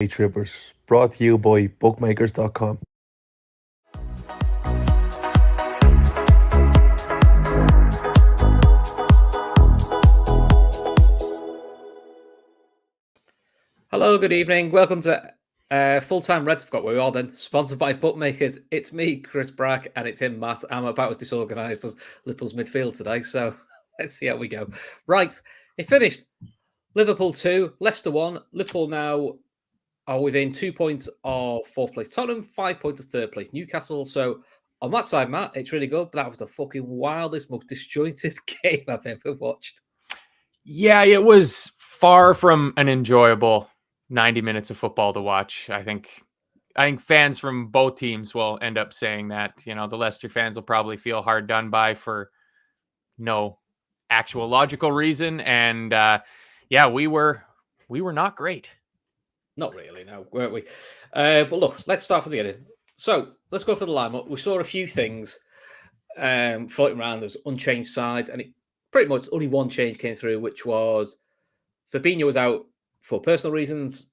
Daytrippers, brought to you by bookmakers.com. Hello, good evening. Welcome to Full-Time Reds. Forgot where we are then. Sponsored by Bookmakers. It's me, Chris Brack, and it's him, Matt. I'm about as disorganised as Liverpool's midfield today, so let's see how we go. Right, it finished. Liverpool 2, Leicester 1. Liverpool now are within 2 points of fourth place Tottenham, 5 points of third place Newcastle. So on that side, Matt, it's really good, but that was the fucking wildest, most disjointed game I've ever watched. Yeah, it was far from an enjoyable 90 minutes of football to watch. I think fans from both teams will end up saying that. You know, the Leicester fans will probably feel hard done by for no actual logical reason. And we were not great. Not really, no, weren't we? But look, let's start from the beginning. So let's go for the lineup. We saw a few things floating around. There's unchanged sides, and it pretty much only one change came through, which was Fabinho was out for personal reasons.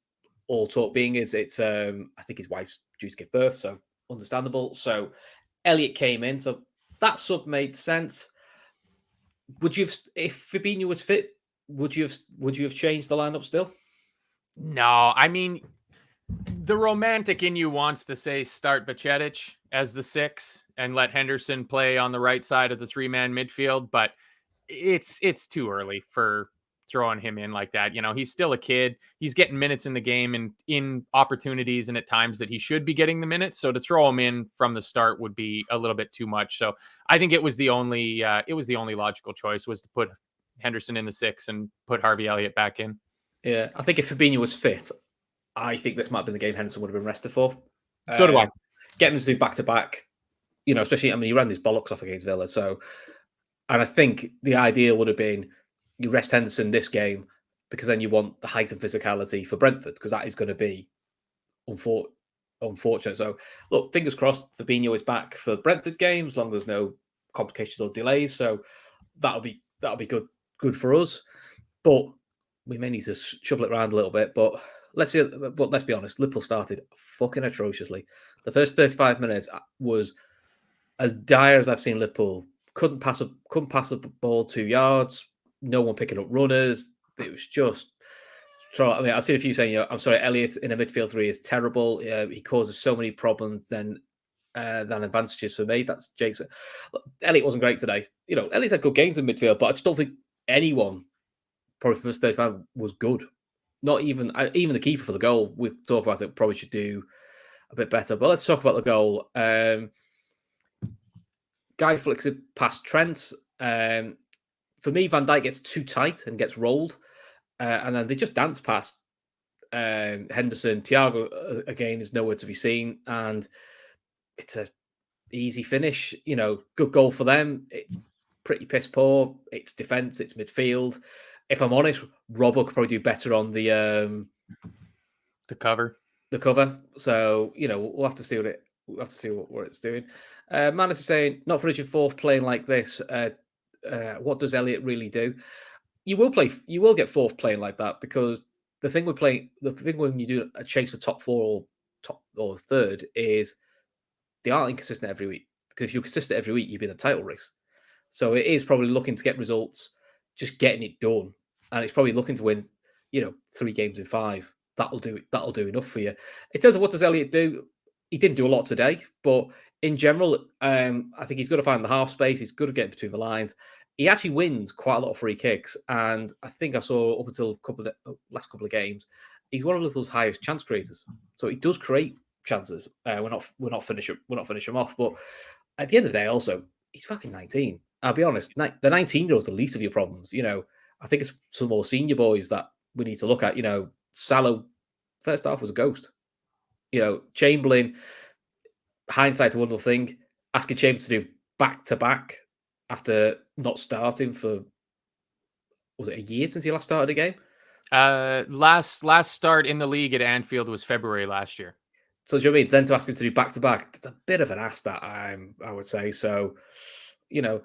All talk being is it's I think his wife's due to give birth, so understandable. So Elliot came in, so that sub made sense. Would you have, if Fabinho was fit, would you have changed the lineup still? No, I mean, the romantic in you wants to say start Baccetic as the 6 and let Henderson play on the right side of the 3-man midfield, but it's too early for throwing him in like that. You know, he's still a kid. He's getting minutes in the game and in opportunities and at times that he should be getting the minutes. So to throw him in from the start would be a little bit too much. So I think it was the only logical choice was to put Henderson in the 6 and put Harvey Elliott back in. Yeah, I think if Fabinho was fit, I think this might have been the game Henderson would have been rested for. So do I. Getting to do back-to-back, you know, especially, I mean, he ran his bollocks off against Villa. So, and I think the idea would have been you rest Henderson this game because then you want the height of physicality for Brentford because that is going to be unfortunate. So, look, fingers crossed, Fabinho is back for Brentford games as long as there's no complications or delays. So that'll be good for us. But we may need to shuffle it around a little bit. But let's be honest, Liverpool started fucking atrociously. The first 35 minutes was as dire as I've seen Liverpool. Couldn't pass a ball 2 yards. No one picking up runners. It was just. I mean, I've seen a few saying, I'm sorry, Elliott in a midfield 3 is terrible. He causes so many problems than advantages for me. That's Jake's. Elliott wasn't great today. You know, Elliott's had good games in midfield, but I just don't think anyone, probably for the first 35, was good. Not even the keeper for the goal. We've talked about it. Probably should do a bit better. But let's talk about the goal. Guy flicks it past Trent. For me, Van Dijk gets too tight and gets rolled. And then they just dance past Henderson. Thiago, again, is nowhere to be seen. And it's a easy finish. You know, good goal for them. It's pretty piss poor. It's defence. It's midfield. If I'm honest, Robbo could probably do better on the cover. The cover. So, you know, we'll have to see what it's doing. Manus is saying, not finishing fourth playing like this. What does Elliott really do? You will get fourth playing like that because the thing when you do a chase for top 4 or third is they aren't inconsistent every week. Because if you're consistent every week, you'd be in a title race. So it is probably looking to get results, just getting it done, and it's probably looking to win, 3 games in 5. That'll do enough for you. In terms of what does Elliott do, he didn't do a lot today, but in general, I think he's good at finding the half space. He's good at getting between the lines. He actually wins quite a lot of free kicks, and I think I saw up until last couple of games, he's one of Liverpool's highest chance creators. So he does create chances. We're not finishing him off, but at the end of the day, also he's fucking 19. I'll be honest, the 19-year-old's the least of your problems. You know, I think it's some more senior boys that we need to look at. You know, Salah, first half was a ghost. You know, Chamberlain, hindsight's a wonderful thing. Asking Chamberlain to do back-to-back after not starting for, was it a year since he last started a game? Last start in the league at Anfield was February last year. So do you know what I mean? Then to ask him to do back-to-back, it's a bit of an ass that I would say. So, you know,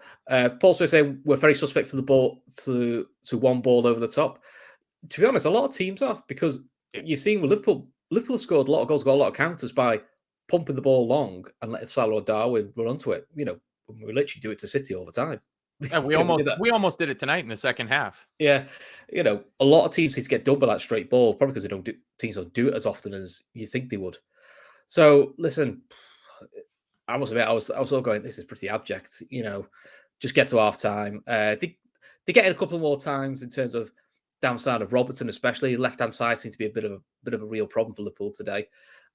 Paul Smith saying we're very suspect to the ball, to one ball over the top. To be honest, a lot of teams are, because you've seen with Liverpool, Liverpool scored a lot of goals, got a lot of counters by pumping the ball long and letting Salah or Darwin run onto it. We literally do it to City all the time. And we almost did it tonight in the second half. Yeah, a lot of teams need to get done by that straight ball, probably because teams don't do it as often as you think they would. So listen, I must admit, I was all going, this is pretty abject. Just get to half time. They get in a couple more times in terms of downside of Robertson, especially left hand side seems to be a bit of a real problem for Liverpool today.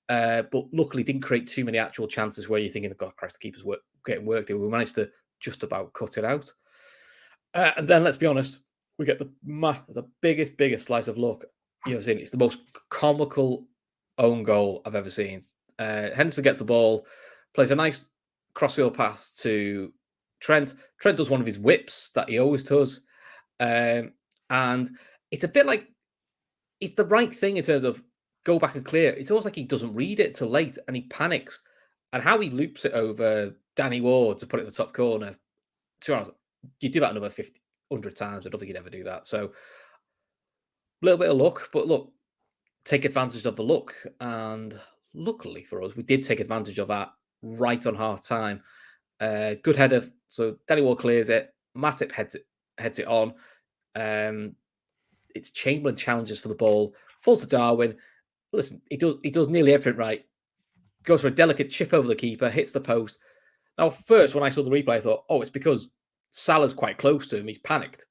But luckily, didn't create too many actual chances where you're thinking, God, Christ, the keeper's getting worked. We managed to just about cut it out. And then, let's be honest, we get the biggest slice of luck you've ever seen. It's the most comical own goal I've ever seen. Henderson gets the ball, plays a nice crossfield pass to Trent. Trent does one of his whips that he always does. And it's a bit like, it's the right thing in terms of go back and clear. It's almost like he doesn't read it till late and he panics. And how he loops it over Danny Ward to put it in the top corner, 2 hours, you do that another 100 times. I don't think you'd ever do that. So a little bit of luck, but look, take advantage of the luck. And luckily for us, we did take advantage of that right on half time. Good header. So Danny Ward clears it. Matip heads it on. It's Chamberlain challenges for the ball. Falls to Darwin. Listen, he does nearly everything right. Goes for a delicate chip over the keeper, hits the post. Now, first, when I saw the replay, I thought, it's because Salah's quite close to him. He's panicked.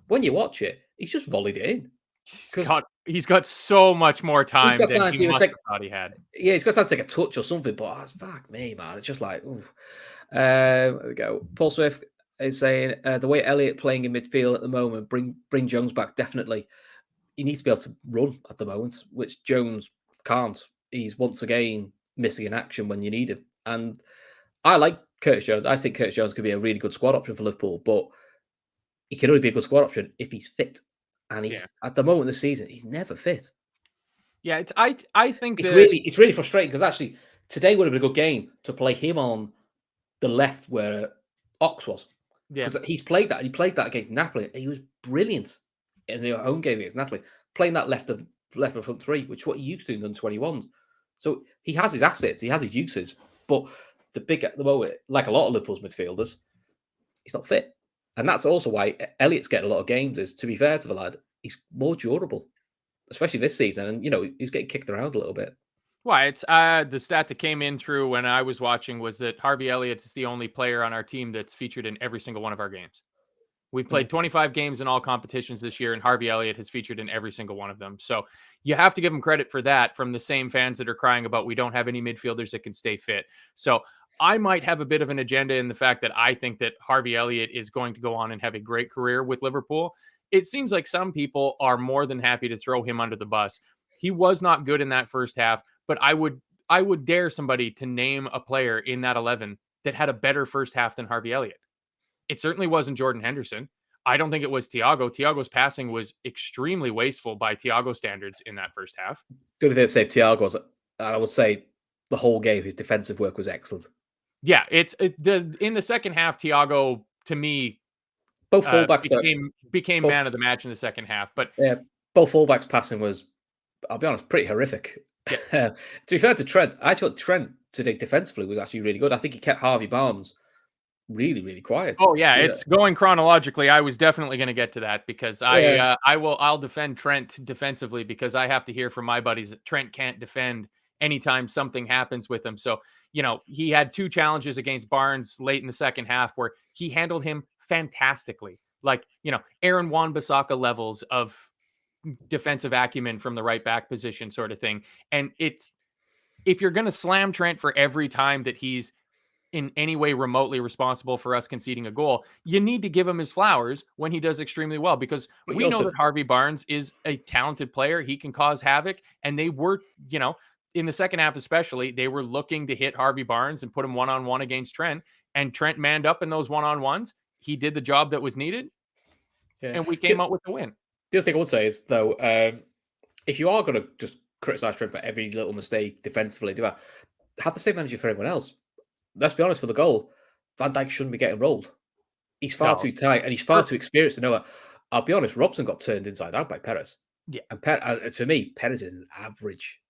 When you watch it, he's just volleyed it in. He's got so much more time than he must have thought he had. Yeah, he's got time to take a touch or something, but fuck me, man. It's just like, ooh. There we go. Paul Swift is saying, the way Elliott playing in midfield at the moment, bring Jones back, definitely. He needs to be able to run at the moment, which Jones can't. He's once again missing in action when you need him. And I like Curtis Jones. I think Curtis Jones could be a really good squad option for Liverpool, but he can only be a good squad option if he's fit. And he's at the moment of the season, he's never fit. Yeah, I think it's really frustrating because actually today would have been a good game to play him on the left where Ox was. Yeah, because he's played that. And he played that against Napoli. And he was brilliant in the home game against Napoli, playing that left of front three, which is what he used to do in the 21s. So he has his assets, he has his uses, but at the moment, like a lot of Liverpool's midfielders, he's not fit. And that's also why Elliott's getting a lot of games, is, to be fair to the lad, he's more durable, especially this season. And, he's getting kicked around a little bit. Well, it's the stat that came in through when I was watching was that Harvey Elliott is the only player on our team that's featured in every single one of our games. We've played 25 games in all competitions this year, and Harvey Elliott has featured in every single one of them. So you have to give him credit for that from the same fans that are crying about we don't have any midfielders that can stay fit. So I might have a bit of an agenda in the fact that I think that Harvey Elliott is going to go on and have a great career with Liverpool. It seems like some people are more than happy to throw him under the bus. He was not good in that first half, but I would dare somebody to name a player in that 11 that had a better first half than Harvey Elliott. It certainly wasn't Jordan Henderson. I don't think it was Thiago. Thiago's passing was extremely wasteful by Thiago standards in that first half. The only thing I'd say Thiago's, I would say the whole game, his defensive work was excellent. Yeah, in the second half, Thiago, to me, both fullbacks became man of the match in the second half. But yeah, both fullbacks passing was, I'll be honest, pretty horrific. Yeah. To be fair to Trent, I thought Trent today defensively was actually really good. I think he kept Harvey Barnes really, really quiet. Oh yeah, it's going chronologically. I was definitely going to get to that because I'll defend Trent defensively because I have to hear from my buddies that Trent can't defend anytime something happens with him. So, he had 2 challenges against Barnes late in the second half where he handled him fantastically. Like, Aaron Wan-Bissaka levels of defensive acumen from the right back position sort of thing. And if you're going to slam Trent for every time that he's in any way remotely responsible for us conceding a goal, you need to give him his flowers when he does extremely well, because we know that Harvey Barnes is a talented player. He can cause havoc. And they were, in the second half especially, they were looking to hit Harvey Barnes and put him one-on-one against Trent. And Trent manned up in those one-on-ones. He did the job that was needed. Yeah. And we came out with the win. The other thing I would say is, though, if you are going to just criticize Trent for every little mistake defensively, have the same energy for everyone else. Let's be honest, for the goal, Van Dijk shouldn't be getting rolled. He's far too tight and he's far too experienced to know it. I'll be honest, Robson got turned inside out by Perez. Yeah. And to me, Perez is an average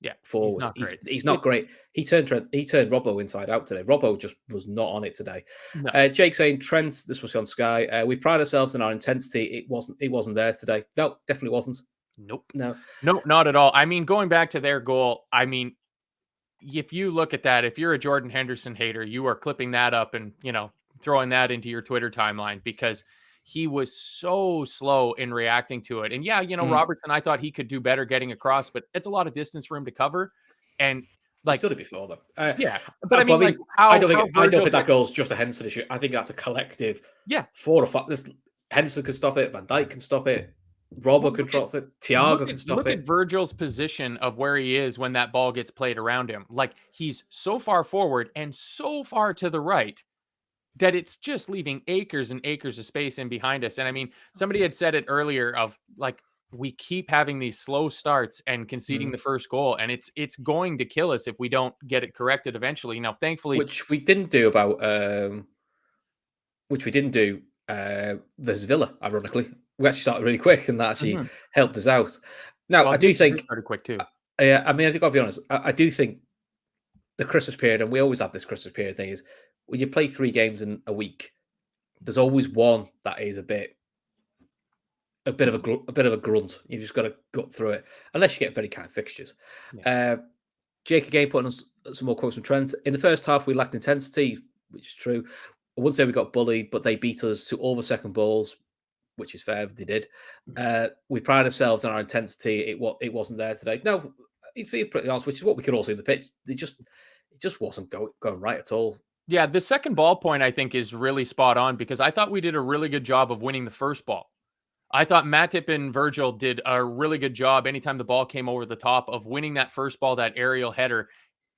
Yeah, forward. not great. He's not great. He turned Robbo inside out today. Robbo just was not on it today. No. Jake saying Trent, this was on Sky. We pride ourselves in our intensity. It wasn't there today. No, definitely wasn't. Nope. No, not at all. I mean, going back to their goal, I mean, if you look at that, if you're a Jordan Henderson hater, you are clipping that up and, throwing that into your Twitter timeline because he was so slow in reacting to it. And yeah, Robertson, I thought he could do better getting across, but it's a lot of distance for him to cover. And like, done it before though. Yeah, but I mean, I don't think that goal's just a Henderson issue. I think that's a collective. Yeah, 4 or 5. Henderson can stop it. Van Dijk can stop it. Robbo controls it. Thiago can stop it. Look at Virgil's position of where he is when that ball gets played around him. Like, he's so far forward and so far to the right that it's just leaving acres and acres of space in behind us. And I mean, somebody had said it earlier of like, we keep having these slow starts and conceding the first goal, and it's going to kill us if we don't get it corrected eventually. Now, thankfully, which we didn't do versus Villa, ironically. We actually started really quick, and that actually helped us out. Now, I do think started quick too. Yeah, I mean, I think I'll be honest. I do think the Christmas period, and we always have this Christmas period thing, is when you play 3 games in a week, there's always one that is a bit of a grunt. You've just got to gut through it, unless you get very kind of fixtures. Yeah. Jake again putting us some more quotes from Trent. In the first half, we lacked intensity, which is true. I wouldn't say we got bullied, but they beat us to all the second balls, which is fair. They did. We pride ourselves on our intensity. It wasn't there today. No, he's being pretty honest, which is what we could all see in the pitch. It just wasn't going right at all. Yeah, the second ball point, I think, is really spot on because I thought we did a really good job of winning the first ball. I thought Matip and Virgil did a really good job anytime the ball came over the top of winning that first ball, that aerial header.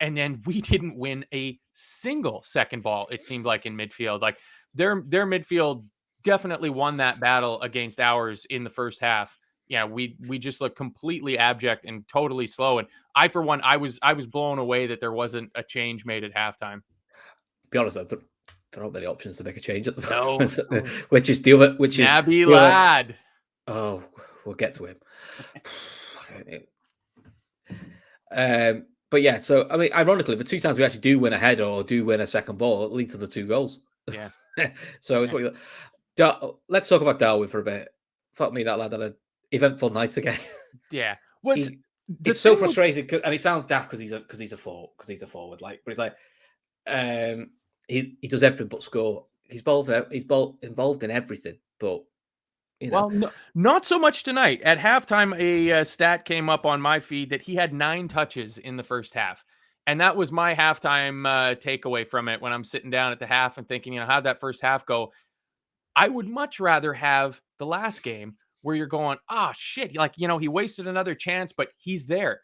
And then we didn't win a single second ball, it seemed like, in midfield. Like their midfield definitely won that battle against ours in the first half. Yeah, we just looked completely abject and totally slow. And I, for one, I was blown away that there wasn't a change made at halftime. Be honest, there aren't many options to make a change at the moment. No. which is Naby Lad. Oh, we'll get to him. But yeah, so I mean, ironically, the 2 times we actually do win a header or do win a second ball, it leads to the 2 goals. Yeah. So it's what let's talk about Darwin for a bit. Fuck me, that lad had an eventful night again. Yeah. It's so frustrating, and it sounds daft because he's a forward, like, but it's like he does everything but score. He's involved in everything, but. Well, not so much tonight. At halftime, a stat came up on my feed that he had 9 touches in the first half. And that was my halftime takeaway from it when I'm sitting down at the half and thinking, how'd that first half go? I would much rather have the last game where you're going, shit. Like, he wasted another chance, but he's there.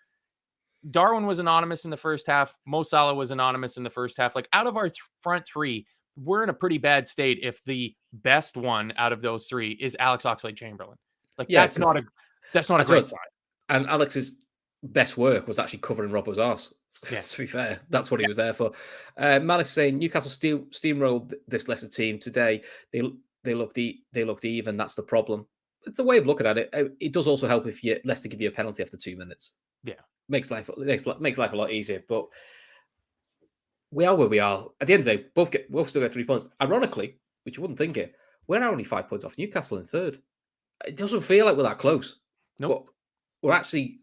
Darwin was anonymous in the first half. Mo Salah was anonymous in the first half. Like, out of our front 3, we're in a pretty bad state if the best one out of those 3 is Alex Oxlade-Chamberlain. Like, yeah, that's not a great sign. And Alex's best work was actually covering Robbo's arse. Yeah. To be fair, that's what he was there for. Man is saying Newcastle steamrolled this Leicester team today. They looked even. That's the problem. It's a way of looking at it. It does also help if Leicester give you a penalty after 2 minutes. Yeah, makes life a lot easier. But we are where we are. At the end of the day, both still get 3 points. Ironically, which you wouldn't think it, we're now only 5 points off Newcastle in third. It doesn't feel like we're that close. No, nope. We're actually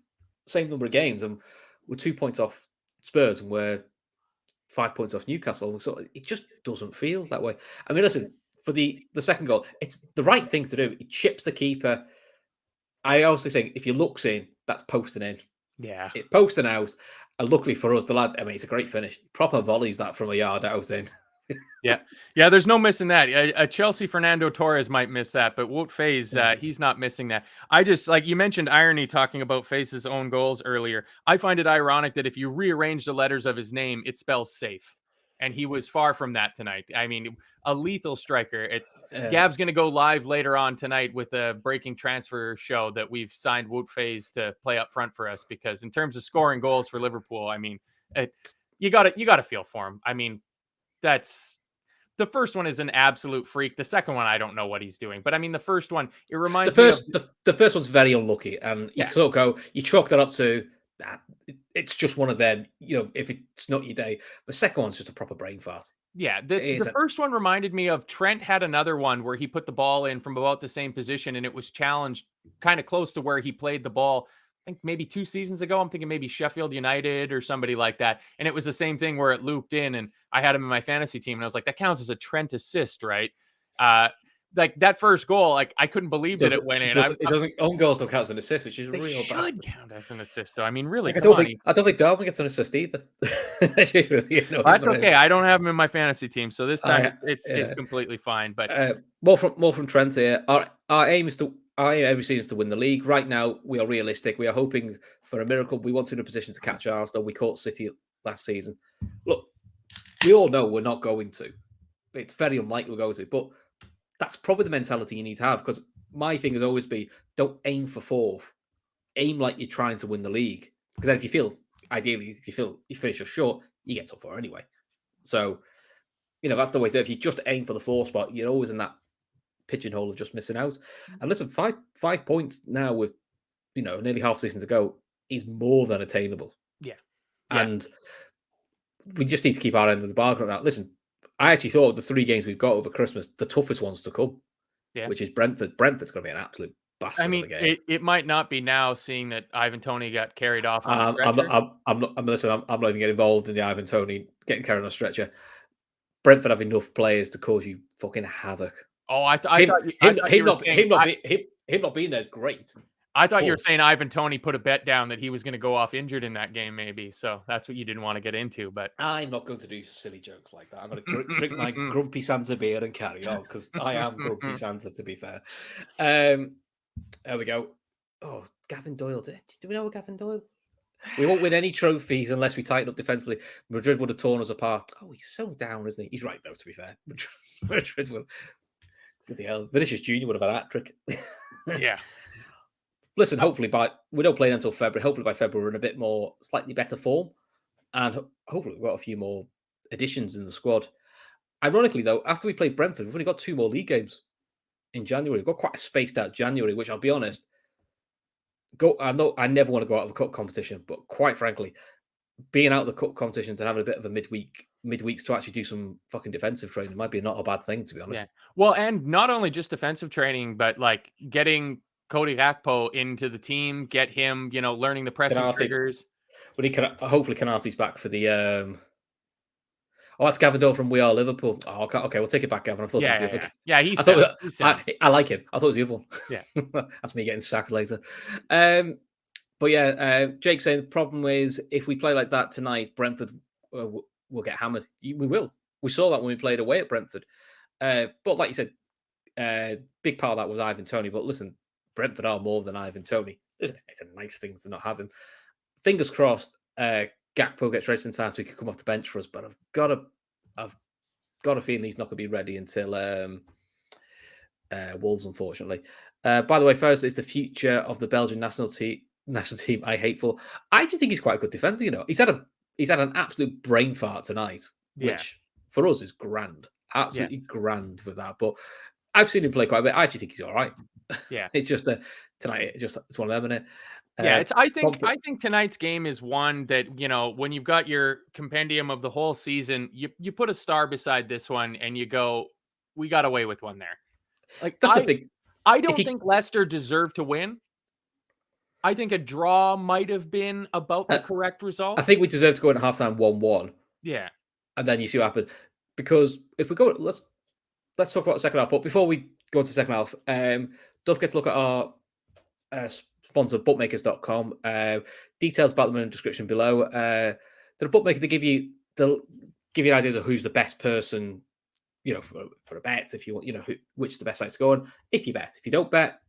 same number of games, and we're 2 points off Spurs, and we're 5 points off Newcastle. So it just doesn't feel that way. I mean, listen, for the second goal, it's the right thing to do. It chips the keeper. I also think if you look in, that's posting in. Yeah, it's posting out. And luckily for us, the lad, I mean, it's a great finish. Proper volleys that from a yard out in. Yeah, there's no missing that. A Chelsea Fernando Torres might miss that, but Wout Faes, he's not missing that. I just, like you mentioned irony talking about Faes' own goals earlier. I find it ironic that if you rearrange the letters of his name, it spells safe. And he was far from that tonight. I mean, a lethal striker. Gab's going to go live later on tonight with a breaking transfer show that we've signed Wout Faes to play up front for us, because in terms of scoring goals for Liverpool, I mean, you got to feel for him. I mean, that's the first one is an absolute freak. The second one, I don't know what he's doing, but I mean, the first one, it reminds me of the first one's very unlucky, and you sort of go, you chalk that up to it's just one of them. If it's not your day, the second one's just a proper brain fart. Yeah, the first one reminded me of Trent had another one where he put the ball in from about the same position, and it was challenged kind of close to where he played the ball. I think maybe 2 seasons ago. I'm thinking maybe Sheffield United or somebody like that. And it was the same thing where it looped in, and I had him in my fantasy team, and I was like, that counts as a Trent assist, right? Like that first goal, like I couldn't believe that it went in. It doesn't. Own goals don't count as an assist, which is They real. should count as an assist, though. I mean, really, I don't think Darwin gets an assist either. That's okay. I don't have him in my fantasy team, so this time it's completely fine. But more from Trent here. Our aim every season is to win the league. Right now, we are realistic. We are hoping for a miracle. We want to be in a position to catch Arsenal. We caught City last season. Look, we all know we're not going to. It's very unlikely we're going to, but that's probably the mentality you need to have, because my thing has always been, don't aim for fourth. Aim like you're trying to win the league. Because then if you feel you finish us short, you get top four anyway. So, that's the way. If you just aim for the fourth spot, you're always in that pigeonhole of just missing out. And listen, 5 points now with, nearly half season to go is more than attainable. Yeah. And we just need to keep our end of the bargain on that. Listen, I actually thought the 3 games we've got over Christmas, the toughest ones to come, which is Brentford. Brentford's going to be an absolute bastard. I mean, it might not be now, seeing that Ivan Toney got carried off on a stretcher. I'm not even getting involved in the Ivan Toney getting carried on a stretcher. Brentford have enough players to cause you fucking havoc. Oh, him not being there is great. I thought you were saying Ivan Toney put a bet down that he was going to go off injured in that game, maybe. So that's what you didn't want to get into. But I'm not going to do silly jokes like that. I'm going to drink my Grumpy Santa beer and carry on, because I am Grumpy Santa, to be fair. There we go. Oh, Gavin Doyle. Do we know Gavin Doyle? We won't win any trophies unless we tighten up defensively. Madrid would have torn us apart. Oh, he's so down, isn't he? He's right, though, to be fair. Madrid would. Good the hell. Vinicius Jr. would have had a hat trick. Yeah. Listen, hopefully we don't play until February. Hopefully by February we're in a bit more, slightly better form, and hopefully we've got a few more additions in the squad. Ironically, though, after we played Brentford, we've only got 2 more league games in January. We've got quite a spaced out January, which I'll be honest, I know I never want to go out of a cup competition, but quite frankly, being out of the cup competitions and having a bit of a midweeks to actually do some fucking defensive training might be not a bad thing, to be honest. Yeah. Well, and not only just defensive training, but like getting Cody Gakpo into the team, get him, learning the pressing triggers. But hopefully Canate's back for the. Oh, that's Gavin Doyle from We Are Liverpool. Oh, okay, we'll take it back, Gavin. I thought it was the other. Yeah, he's I like him. I thought it was the other one. Yeah. That's me getting sacked later. But Jake saying the problem is, if we play like that tonight, Brentford will get hammered. We will. We saw that when we played away at Brentford. But like you said, big part of that was Ivan Toney. But listen, Brentford are more than Ivan Toney. It's a nice thing to not have him. Fingers crossed, Gakpo gets ready in time so he could come off the bench for us. But I've got a feeling he's not going to be ready until Wolves, unfortunately. By the way, first is the future of the Belgian national team. I hateful. I actually think he's quite a good defender. He's had an absolute brain fart tonight, which for us is grand, absolutely grand with that. But I've seen him play quite a bit. I actually think he's all right. Yeah, it's just tonight. It's one of them, isn't it? Yeah, I think tonight's game is one that, when you've got your compendium of the whole season, you put a star beside this one and you go, we got away with one there. Like, that's the thing. I don't think Leicester deserved to win. I think a draw might have been about the correct result. I think we deserve to go in at halftime 1-1. Yeah. And then you see what happens. Because if we go, let's talk about the second half. But before we go to the second half, don't forget to look at our sponsor, bookmakers.com. Details about them in the description below. They're a bookmaker. They give you ideas of who's the best person, for a bet. If you want, which is the best site to go on. If you bet, if you don't bet,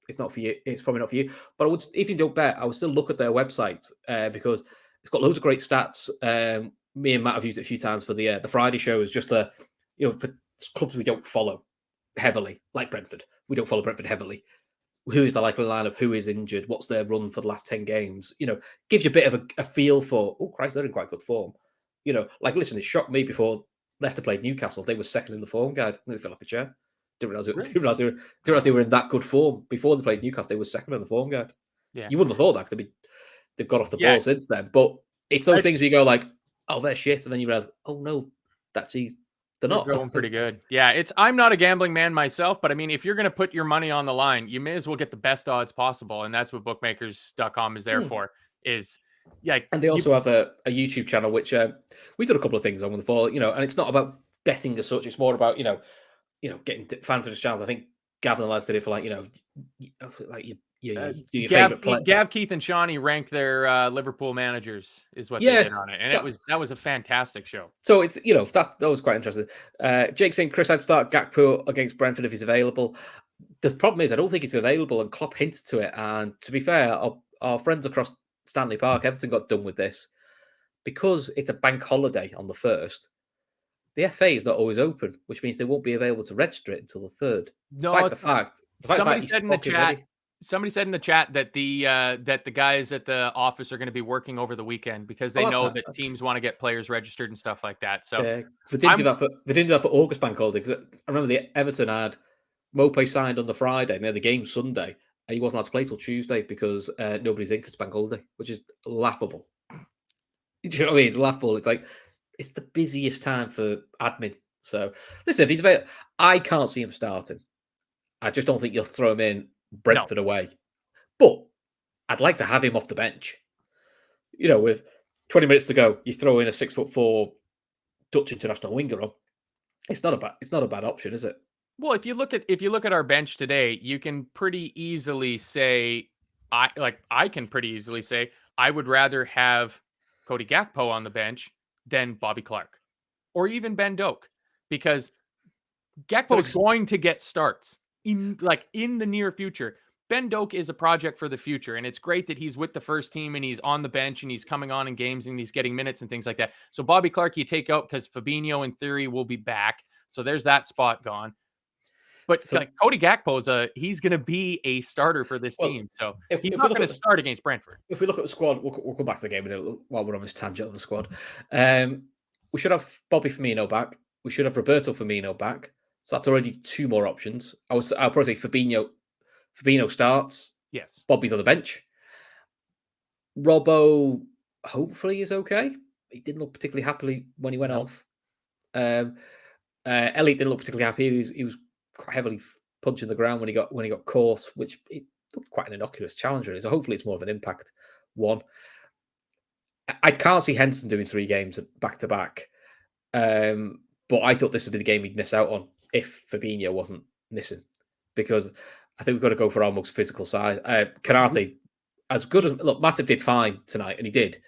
it's not for you. It's probably not for you. But if you don't bet, I would still look at their website because it's got loads of great stats. Me and Matt have used it a few times for the Friday show. Is just for clubs we don't follow heavily, like Brentford. We don't follow Brentford heavily. Who is the likely lineup? Who is injured? What's their run for the last 10 games? Gives you a bit of a feel for, oh, Christ, they're in quite good form. Listen, it shocked me before Leicester played Newcastle. They were second in the form guide. They fell off a chair. Didn't realize they were in that good form. Before they played Newcastle, they were second in the form guide. Yeah. You wouldn't have thought that, because they've got off the Yeah. ball since then. But it's those things where you go like, oh, they're shit, and then you realize, oh no, they're not. They're going pretty good. Yeah, I'm not a gambling man myself, but I mean, if you're going to put your money on the line, you may as well get the best odds possible, and that's what bookmakers.com is there for. And they also have a YouTube channel which we've done a couple of things on before, and it's not about betting as such. It's more about getting fans of this channel. I think Gavin and lads did it for your favorite player. Gav, Keith, and Shawnee ranked their Liverpool managers is what they did on it, and that was a fantastic show. So it's that was quite interesting. Jake saying Chris, I'd start Gakpo against Brentford if he's available. The problem is I don't think he's available, and Klopp hinted to it. And to be fair, our friends across Stanley Park, Everton got done with this because it's a bank holiday on the 1st. The FA is not always open, which means they won't be available to register it until the 3rd. Despite the fact somebody said in the chat. Somebody said in the chat that the guys at the office are going to be working over the weekend because they know that teams want to get players registered and stuff like that. So they didn't do that for August bank holiday, because I remember the Everton had Mope signed on the Friday and they had the game Sunday, and he wasn't allowed to play till Tuesday because nobody's in because bank holiday, which is laughable. Do you know what I mean? It's laughable. It's like it's the busiest time for admin. So listen, if he's available, I can't see him starting. I just don't think you'll throw him in Brentford away. But I'd like to have him off the bench. With 20 minutes to go, you throw in a 6'4" Dutch international winger on. It's not a bad option, is it? Well, if you look at our bench today, you can pretty easily say I can pretty easily say I would rather have Cody Gakpo on the bench than Bobby Clark or even Ben Doak, because Gakpo is going to get starts in the near future. Ben Doak is a project for the future, and it's great that he's with the first team and he's on the bench and he's coming on in games and he's getting minutes and things like that. So Bobby Clark you take out because Fabinho in theory will be back. So there's that spot gone. But Cody Gakpo he's going to be a starter for this team. So he's not going to start against Brentford. If we look at the squad, we'll come back to the game while we're on this tangent of the squad. We should have Bobby Firmino back. We should have Roberto Firmino back. So that's already 2 more options. I'll probably say Fabinho starts. Yes. Bobby's on the bench. Robbo hopefully is okay. He didn't look particularly happy when he went off. Elliot didn't look particularly happy. He was quite heavily punching the ground when he got caught, which it looked quite an innocuous challenge really. So hopefully it's more of an impact one. I can't see Henson doing 3 games back to back. But I thought this would be the game he'd miss out on if Fabinho wasn't missing, because I think we've got to go for our most physical side. Kanate, as good as Matip did fine tonight, and he did.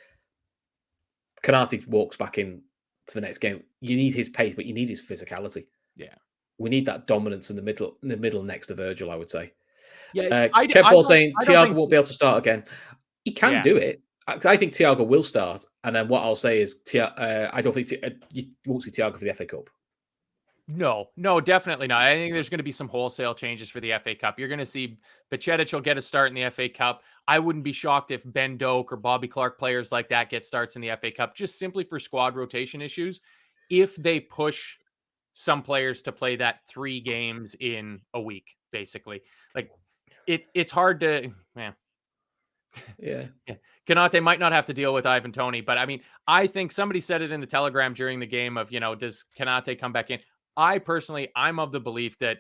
Kanate walks back in to the next game. You need his pace, but you need his physicality. Yeah, we need that dominance in the middle next to Virgil, I would say. Yeah, Kev Paul saying Thiago won't be able to start again. He can do it. I think Thiago will start, and then what I'll say is, I don't think you won't see Thiago for the FA Cup. No, definitely not. I think there's going to be some wholesale changes for the FA Cup. You're going to see Baccetic will get a start in the FA Cup. I wouldn't be shocked if Ben Doak or Bobby Clark, players like that, get starts in the FA Cup, just simply for squad rotation issues. If they push some players to play that 3 games in a week, basically, it's hard to, man. Yeah. Kanate might not have to deal with Ivan Toney, but I mean, I think somebody said it in the Telegram during the game of, does Kanate come back in? I'm of the belief that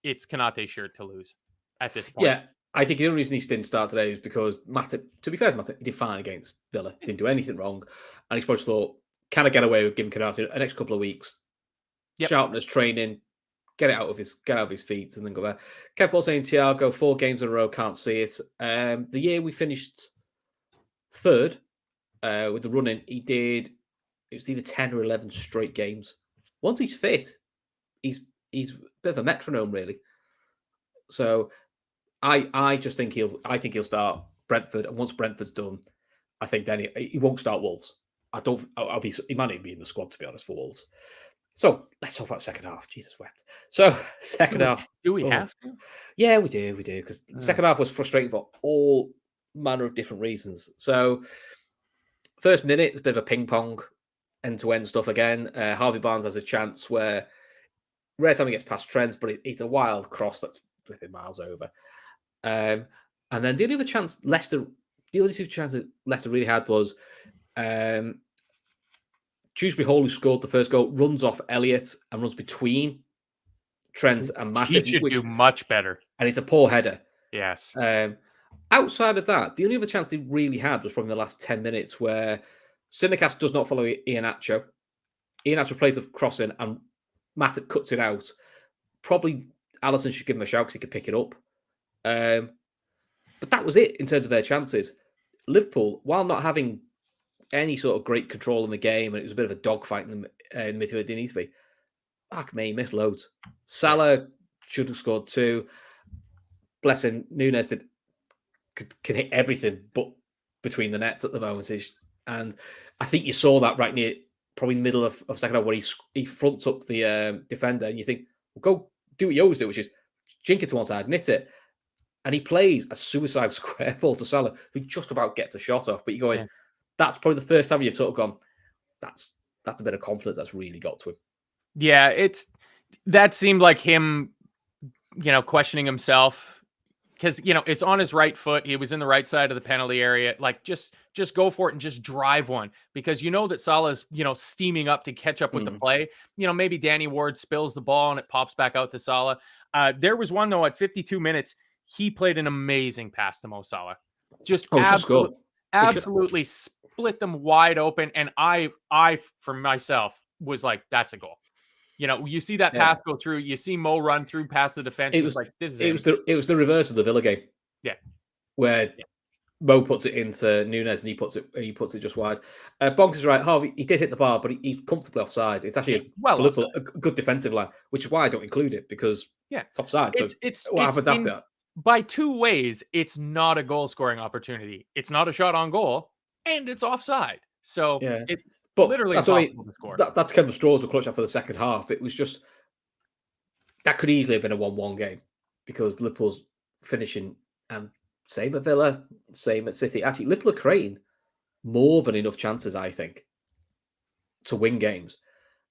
it's Kanate's shirt to lose at this point. Yeah, I think the only reason he didn't start today is because Matip, to be fair to Matip, he did fine against Villa. Didn't do anything wrong. And he's probably thought, can I get away with giving Kanate an extra couple of weeks? Yep. Sharpness training, get it out of his feet, and then go back. Kev Paul saying Thiago, 4 games in a row, can't see it. The year we finished 3rd with the running, it was either 10 or 11 straight games. Once he's fit, he's a bit of a metronome, really. So I just think he'll start Brentford, and once Brentford's done, I think then he won't start Wolves. He might even be in the squad, to be honest, for Wolves. So let's talk about second half. Jesus wept. So second half. Do we have to? Yeah, we do, because the second half was frustrating for all manner of different reasons. So first minute, it's a bit of a ping pong, end-to-end stuff again. Harvey Barnes has a chance where rare time he gets past Trent, but it's a wild cross that's flipping miles over. And then the only other chance Leicester the only two chances Leicester really had was Dewsbury Hall, who scored the first goal, runs off Elliott and runs between Trent and He Matip, should do much better. And it's a poor header. Yes. Outside of that, the only other chance they really had was probably in the last 10 minutes where Tsimikas does not follow Iheanacho. Iheanacho plays a crossing and Matip cuts it out. Probably Alisson should give him a shout because he could pick it up. But that was it in terms of their chances. Liverpool, while not having any sort of great control in the game, and it was a bit of a dogfight in midfield, it didn't need to be. Fuck me, he missed loads. Salah should have scored 2. Bless him, Nunes can hit everything but between the nets at the moment. And I think you saw that right near, probably in the middle of second half, where he fronts up the defender, and you think, well, go do what you always do, which is jink it to one side, knit it. And he plays a suicide square ball to Salah, who just about gets a shot off. But you're going, that's probably the first time you've sort of gone, that's a bit of confidence that's really got to him. Yeah, that seemed like him, questioning himself, because it's on his right foot. He was in the right side of the penalty area. Like, just go for it and just drive one, because that Salah's steaming up to catch up with the play. Maybe Danny Ward spills the ball and it pops back out to Salah. There was one though at 52 minutes. He played an amazing pass to Mo Salah. Just absolutely split them wide open. And I for myself was like, that's a goal. You see that pass go through. You see Mo run through past the defense. It was like, this is it. It was the reverse of the Villa game. Yeah, where Mo puts it into Nunes and he puts it just wide. Bonk is right. Harvey, he did hit the bar, but he's comfortably offside. It's actually a good defensive line, which is why I don't include it, because it's offside. What happens after that? By 2 ways, it's not a goal scoring opportunity. It's not a shot on goal, and it's offside. So but literally impossible to score. That's kind of straws were clutched up for the second half. It was just, that could easily have been a 1-1 game, because Liverpool's finishing, and same at Villa, same at City. Actually, Liverpool are creating more than enough chances, I think, to win games.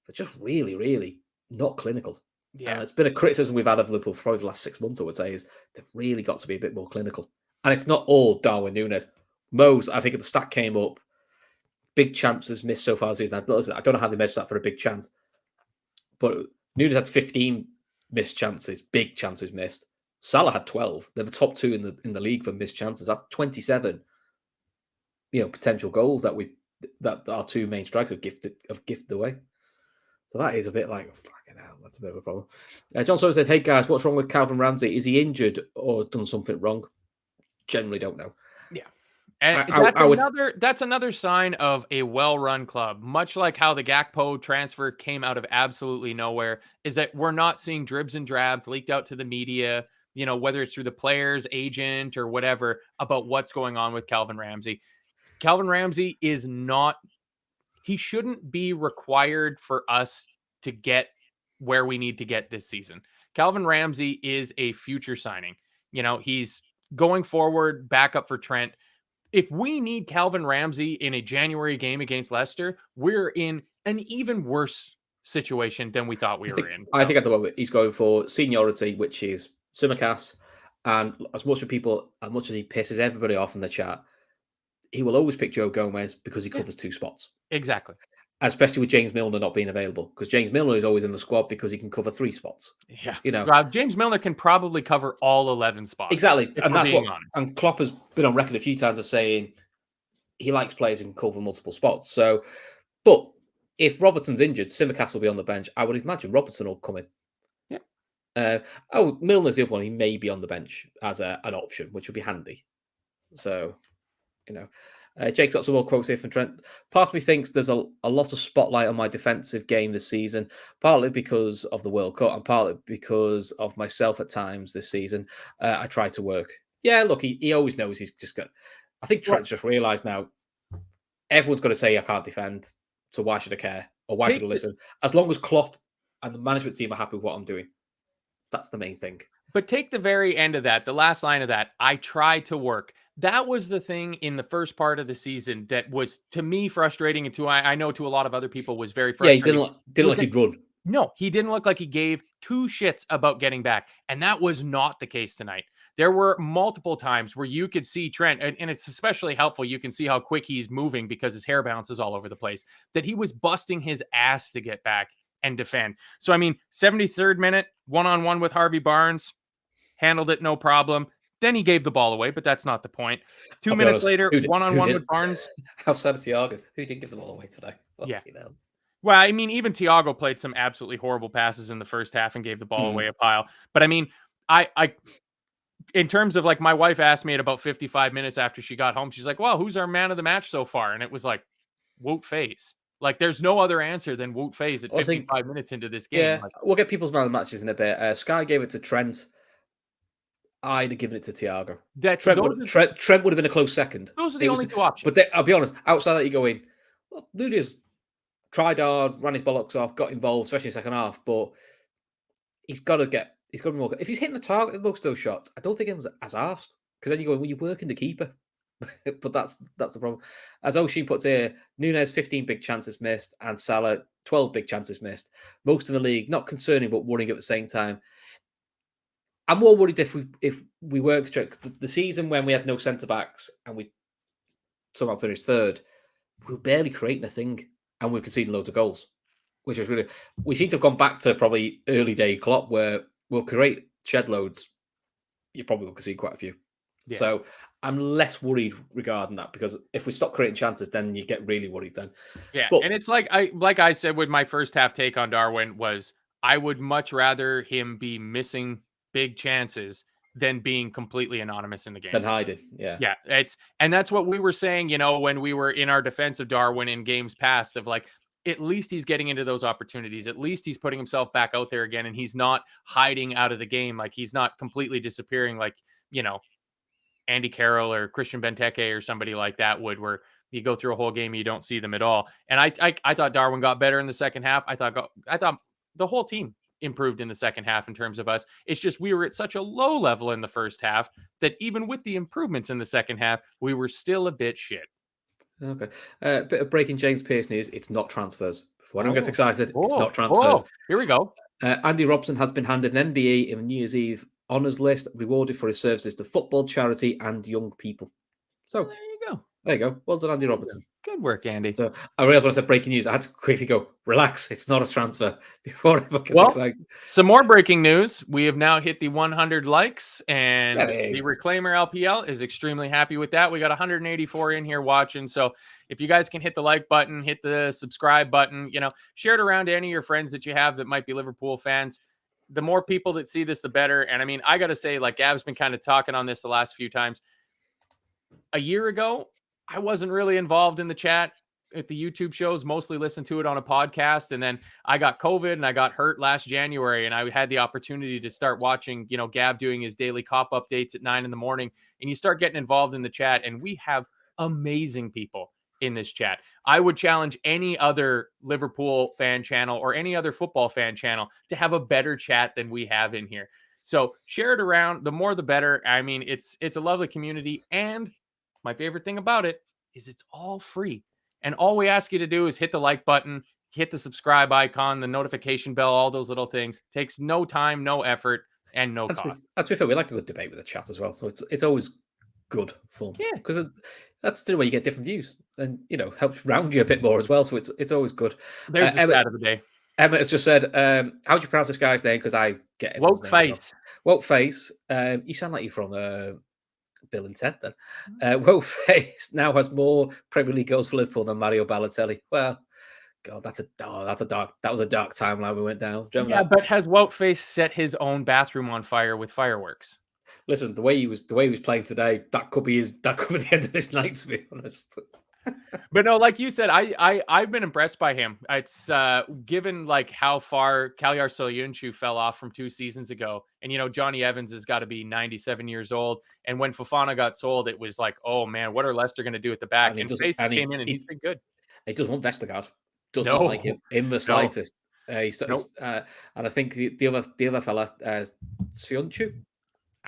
But just really, really not clinical. Yeah, and it's been a criticism we've had of Liverpool for probably the last 6 months, I would say, is they've really got to be a bit more clinical. And it's not all Darwin Nunes. Mo's, I think the stat came up, big chances missed so far this season. I don't know how they measure that for a big chance, but Nunes had 15 missed chances, big chances missed. Salah had 12. They're the top 2 in the league for missed chances. That's 27, potential goals that our 2 main strikers have gifted away. So that is a bit like, fucking hell, that's a bit of a problem. John Soto said, hey guys, what's wrong with Calvin Ramsey? Is he injured or done something wrong? Generally don't know. Yeah. And that's another sign of a well-run club, much like how the Gakpo transfer came out of absolutely nowhere, is that we're not seeing dribs and drabs leaked out to the media, whether it's through the player's agent or whatever, about what's going on with Calvin Ramsey. Calvin Ramsey he shouldn't be required for us to get where we need to get this season. Calvin Ramsey is a future signing. He's going forward, backup for Trent. If we need Calvin Ramsey in a January game against Leicester, we're in an even worse situation than we thought we were in. I think at the moment he's going for seniority, which is Tsimikas. And as much as he pisses everybody off in the chat, he will always pick Joe Gomez because he covers 2 spots. Exactly. Especially with James Milner not being available, because James Milner is always in the squad because he can cover 3 spots. Yeah. James Milner can probably cover all 11 spots. Exactly. And that's what honest. And Klopp has been on record a few times as saying he likes players who can cover multiple spots. So, but if Robertson's injured, Tsimikas will be on the bench. I would imagine Robertson will come in. Yeah. Milner's the other one. He may be on the bench as an option, which would be handy. So, Jake's got some more quotes here from Trent. Part of me thinks there's a lot of spotlight on my defensive game this season, partly because of the World Cup and partly because of myself at times this season. I try to work. Yeah, look, he always knows he's just got... I think Trent's just realised now, everyone's got to say I can't defend, so why should I care? Or why should I listen? As long as Klopp and the management team are happy with what I'm doing. That's the main thing. But take the very end of that, the last line of that, I try to work. That was the thing in the first part of the season that was, to me, frustrating, and I know to a lot of other people was very frustrating. Yeah, he didn't look like he'd run. No, he didn't look like he gave 2 shits about getting back, and that was not the case tonight. There were multiple times where you could see Trent, and it's especially helpful. You can see how quick he's moving because his hair bounces all over the place, that he was busting his ass to get back and defend. So, I mean, 73rd minute, one-on-one with Harvey Barnes, handled it no problem. Then he gave the ball away, but that's not the point. 2 minutes later, one-on-one with Barnes. Outside of Thiago, who didn't give the ball away today? Yeah. Well, I mean, even Thiago played some absolutely horrible passes in the first half and gave the ball away a pile. But I mean, I in terms of like, my wife asked me at about 55 minutes after she got home, she's like, well, who's our man of the match so far? And it was like, Wout Faes. Like, there's no other answer than Wout Faes at 55 minutes into this game. Yeah, like, we'll get people's man of the matches in a bit. Sky gave it to Trent. I'd have given it to Thiago. Trent would have been a close second. Those are the only two options. But I'll be honest, outside that, you go in, well, Ludia's tried hard, ran his bollocks off, got involved, especially in the second half, but he's got to be more. If he's hitting the target with most of those shots, I don't think it was as arsed. Because then you go, well, you're working the keeper. But that's the problem. As Oshin puts here, Núñez 15 big chances missed, and Salah 12 big chances missed. Most in the league, not concerning, but worrying at the same time. I'm more worried if we weren't the season when we had no centre backs and we somehow finished third. We were barely creating a thing, and we were conceding loads of goals, which is really. We seem to have gone back to probably early day Klopp, where we'll create shed loads. You probably will concede quite a few. Yeah. So I'm less worried regarding that, because if we stop creating chances, then you get really worried then. Yeah, and it's like I said with my first half take on Darwin was, I would much rather him be missing big chances than being completely anonymous in the game. Than hiding, yeah. Yeah, and that's what we were saying, when we were in our defense of Darwin in games past, of like, at least he's getting into those opportunities. At least he's putting himself back out there again, and he's not hiding out of the game. Like, he's not completely disappearing like, Andy Carroll or Christian Benteke or somebody like that would, where you go through a whole game and you don't see them at all. And I thought Darwin got better in the second half. I thought the whole team improved in the second half in terms of us. It's just we were at such a low level in the first half that even with the improvements in the second half, we were still a bit shit. Okay. Bit of breaking James Pearce news. It's not transfers. Before anyone gets excited, it's not transfers. Here we go. Andy Robson has been handed an NBA in the New Year's Eve honours list, rewarded for his services to football, charity, and young people. So there you go. There you go. Well done, Andy Robertson. Good work, Andy. So I realized when I said breaking news, I had to quickly go, relax, it's not a transfer, before everyone gets excited. Some more breaking news. We have now hit the 100 likes, and the Reclaimer LPL is extremely happy with that. We got 184 in here watching. So if you guys can hit the like button, hit the subscribe button, share it around to any of your friends that you have that might be Liverpool fans. The more people that see this, the better. And I mean, I got to say, like Gav's been kind of talking on this the last few times. A year ago, I wasn't really involved in the chat at the YouTube shows, mostly listened to it on a podcast. And then I got COVID and I got hurt last January. And I had the opportunity to start watching, Gav doing his daily cop updates at 9 a.m. And you start getting involved in the chat. And we have amazing people in this chat. I would challenge any other Liverpool fan channel or any other football fan channel to have a better chat than we have in here. So share it around. The more, the better. I mean, it's a lovely community. And my favorite thing about it is it's all free. And all we ask you to do is hit the like button, hit the subscribe icon, the notification bell, all those little things. Takes no time, no effort, and no cost. To be fair, we like a good debate with the chat as well. So it's always good fun. Yeah. Because that's the way you get different views. And, helps round you a bit more as well. So it's always good. There's the stat of the day. Emma has just said, how do you pronounce this guy's name? Because I get it. Wout Faes. Wout Faes. You sound like you're from Bill and Ted then. Wout Faes now has more Premier League goals for Liverpool than Mario Balotelli. Well, God, that was a dark timeline we went down. Yeah, but has Wout Faes set his own bathroom on fire with fireworks? Listen, the way he was playing today, that could be the end of his night, to be honest. But no, like you said, I've been impressed by him. It's given like how far Kalyar Soyuncu fell off from 2 seasons ago, and Johnny Evans has got to be 97 years old. And when Fofana got sold, it was like, oh man, what are Leicester going to do at the back? And Faes came in, and he's been good. He doesn't want Vestergaard. Does not like him in the slightest. And I think the other fella, Soyuncu,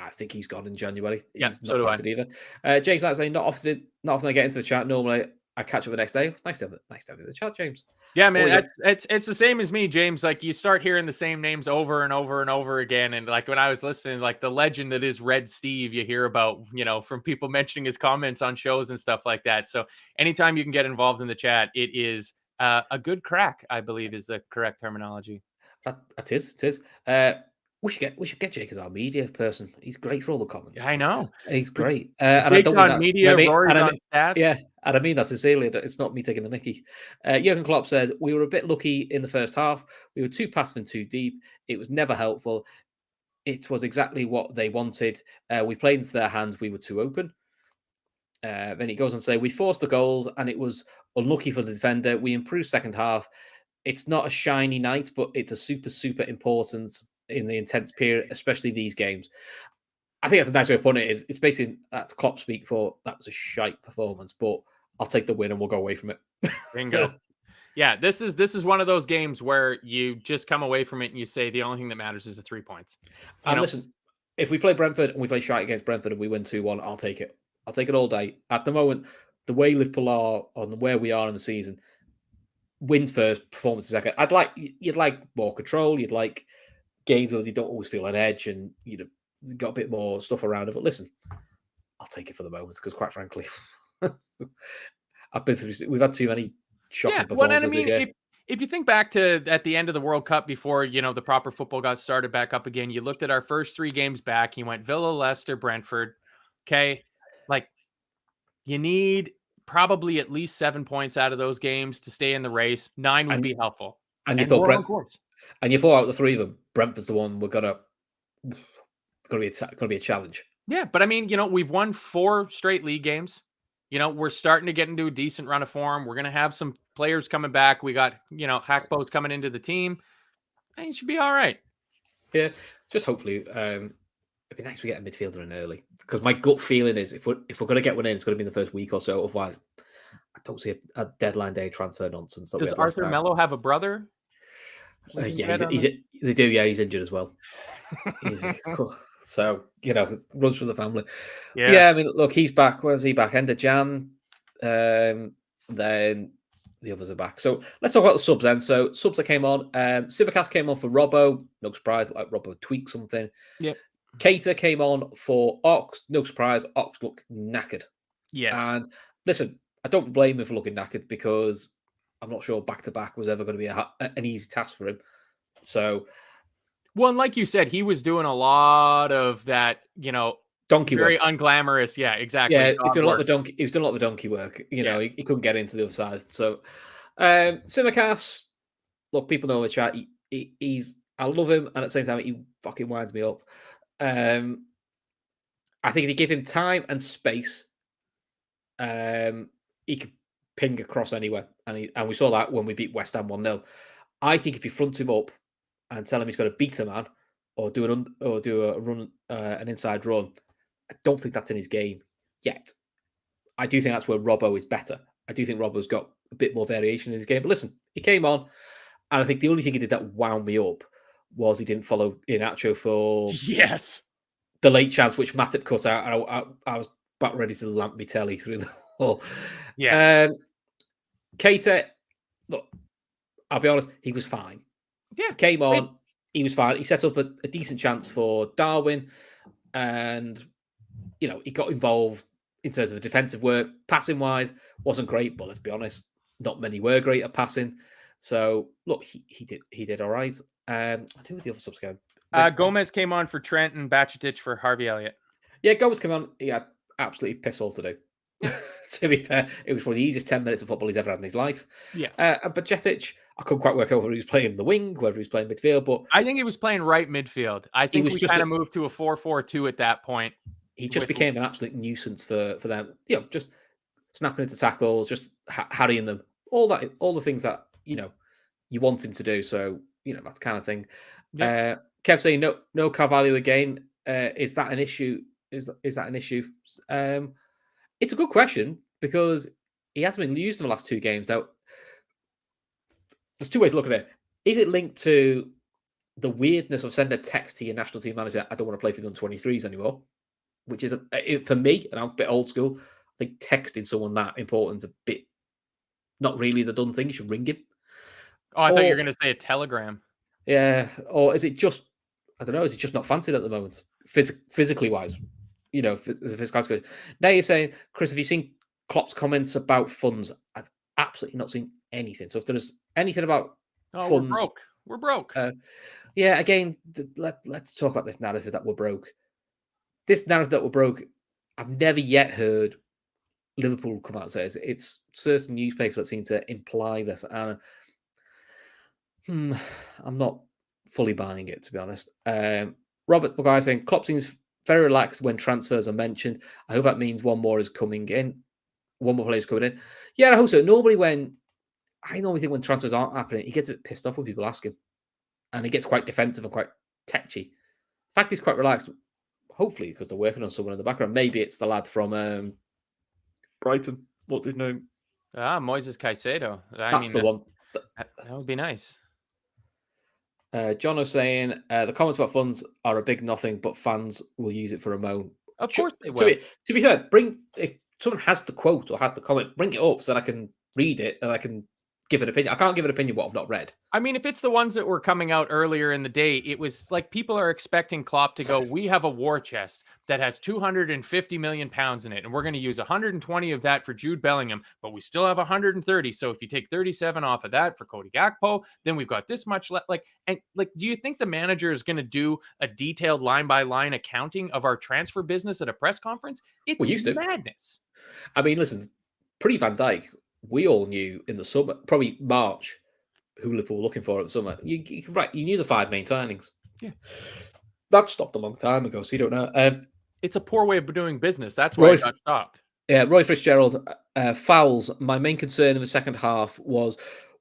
I think he's gone in January. Yeah, he's not so do I. Either. James, that's saying not often I get into the chat. Normally, I'd catch up the next day. Nice to have you in the chat, James. Yeah, man, it's the same as me, James. Like you start hearing the same names over and over and over again, and like when I was listening, like the legend that is Red Steve, you hear about, from people mentioning his comments on shows and stuff like that. So anytime you can get involved in the chat, it is a good crack, I believe, is the correct terminology. That is. It is. We should get Jake as our media person. He's great for all the comments. I know. He's great. And Jake's on media, Rory's on stats. Yeah, and I mean that sincerely. It's not me taking the mickey. Jurgen Klopp says, we were a bit lucky in the first half. We were too passive and too deep. It was never helpful. It was exactly what they wanted. We played into their hands. We were too open. Then he goes on to say, we forced the goals and it was unlucky for the defender. We improved second half. It's not a shiny night, but it's a super, super important in the intense period, especially these games. I think that's a nice way of putting it. It's basically that's Klopp speak for that was a shite performance, but I'll take the win and we'll go away from it. Bingo. Yeah, this is one of those games where you just come away from it and you say the only thing that matters is the 3 points. And listen, if we play Brentford and we play shite against Brentford and we win 2-1, I'll take it. I'll take it all day. At the moment, the way Liverpool are on where we are in the season, wins first, performance second. You'd like more control. You'd like games where you don't always feel an edge and you've got a bit more stuff around it. But listen, I'll take it for the moment because, quite frankly, we've had too many shocking performances. Well, and I mean, if you think back to at the end of the World Cup before the proper football got started back up again, you looked at our first 3 games back. You went Villa, Leicester, Brentford. Okay, like you need probably at least 7 points out of those games to stay in the race. 9 would be helpful. And you thought and you thought out of the 3 of them, Brentford's the one it's going to be a challenge. Yeah, but I mean, we've won 4 straight league games. We're starting to get into a decent run of form. We're going to have some players coming back. We got, Hackbo's coming into the team. And it should be all right. Yeah, just hopefully it'd be nice we get a midfielder in early. Because my gut feeling is if we're going to get one in, it's going to be in the first week or so. Otherwise, I don't see a deadline day transfer nonsense. Does Arthur Mello have a brother? Yeah, they do. Yeah, he's injured as well. So, runs from the family. Yeah, I mean, look, he's back. Where's he back? End of Jan. Then the others are back. So let's talk about the subs then. So subs that came on. Simicast came on for Robbo. No surprise, like Robbo tweaked something. Yeah. Cater came on for Ox. No surprise, Ox looked knackered. Yes. And listen, I don't blame him for looking knackered because I'm not sure back-to-back was ever going to be an easy task for him. So... Well, and like you said, he was doing a lot of that, donkey very work. Unglamorous. Yeah, exactly. Yeah, he's doing a lot of the donkey work. He couldn't get into the other side. So, Simicast, look, people know in the chat. I love him, and at the same time, he fucking winds me up. I think if you give him time and space, he could ping across anywhere, and we saw that when we beat West Ham 1-0. I think if you front him up and tell him he's got to beat a man or do a run, an inside run, I don't think that's in his game yet. I do think that's where Robbo is better. I do think Robbo's got a bit more variation in his game. But listen, he came on, and I think the only thing he did that wound me up was he didn't follow Iheanacho for the late chance, which Matip cut out. And I was about ready to lamp me telly through the whole. Yes. Cater, look, I'll be honest, he was fine. Yeah, came on. He was fine. He set up a decent chance for Darwin, and he got involved in terms of the defensive work. Passing wise, wasn't great, but let's be honest, not many were great at passing. So look, he did all right. Who were the other subs going? Gomez came on for Trent and Bajcetic for Harvey Elliott. Yeah, Gomez came on. He had absolutely piss all to do. To be fair, it was one of the easiest 10 minutes of football he's ever had in his life. Yeah. And Bajcetic, I couldn't quite work out whether he was playing the wing, whether he was playing midfield, but I think he was playing right midfield. I think we kind of moved to a 4-4-2 at that point. He just became an absolute nuisance for them. Just snapping into tackles, just harrying them, all the things that you want him to do. So that's kind of thing. Yeah. Kev saying no Carvalho again. Is that an issue? Is that an issue? It's a good question because he hasn't been used in the last 2 games. Now, there's 2 ways to look at it. Is it linked to the weirdness of sending a text to your national team manager, I don't want to play for the under-23s anymore, which is, for me, and I'm a bit old school, I think texting someone that important is a bit not really the done thing. You should ring him. Oh, I thought you were going to say a telegram. Yeah, or is it just? I don't know. Is it just not fancied at the moment, physically wise? You know, physically. Now you're saying, Chris, have you seen Klopp's comments about funds? I've absolutely not seen anything. So if there's anything about funds, we're broke. We're broke. Yeah, again, let's talk about this narrative that we're broke. This narrative that we're broke, I've never yet heard Liverpool come out and say it. It's certain newspapers that seem to imply this. And I'm not fully buying it, to be honest. Robert McGuire saying, Klopp seems very relaxed when transfers are mentioned. I hope that means one more is coming in. One more player is coming in. Yeah, I hope so. I normally think when transfers aren't happening, he gets a bit pissed off when people ask him. And he gets quite defensive and quite tetchy. In fact, he's quite relaxed. Hopefully, because they're working on someone in the background. Maybe it's the lad from Brighton. What's his name? Moises Caicedo. That's the one. That would be nice. John was saying the comments about funds are a big nothing, but fans will use it for a moan. Of course they will. To be fair, if someone has the quote or has the comment, bring it up so that I can read it and I can give an opinion. I can't give an opinion what I've not read. I mean, if it's the ones that were coming out earlier in the day, it was like people are expecting Klopp to go, we have a war chest that has 250 million pounds in it, and we're going to use 120 of that for Jude Bellingham, but we still have 130. So if you take 37 off of that for Cody Gakpo, then we've got this much left. Do you think the manager is going to do a detailed line-by-line accounting of our transfer business at a press conference? It's madness. I mean, listen, pre-Van Dijk, we all knew in the summer, probably March, who Liverpool were looking for at the summer. You knew the 5 main signings. Yeah. That stopped a long time ago, so you don't know. It's a poor way of doing business. That's why it got stopped. Yeah, Roy Fitzgerald, fouls. My main concern in the second half was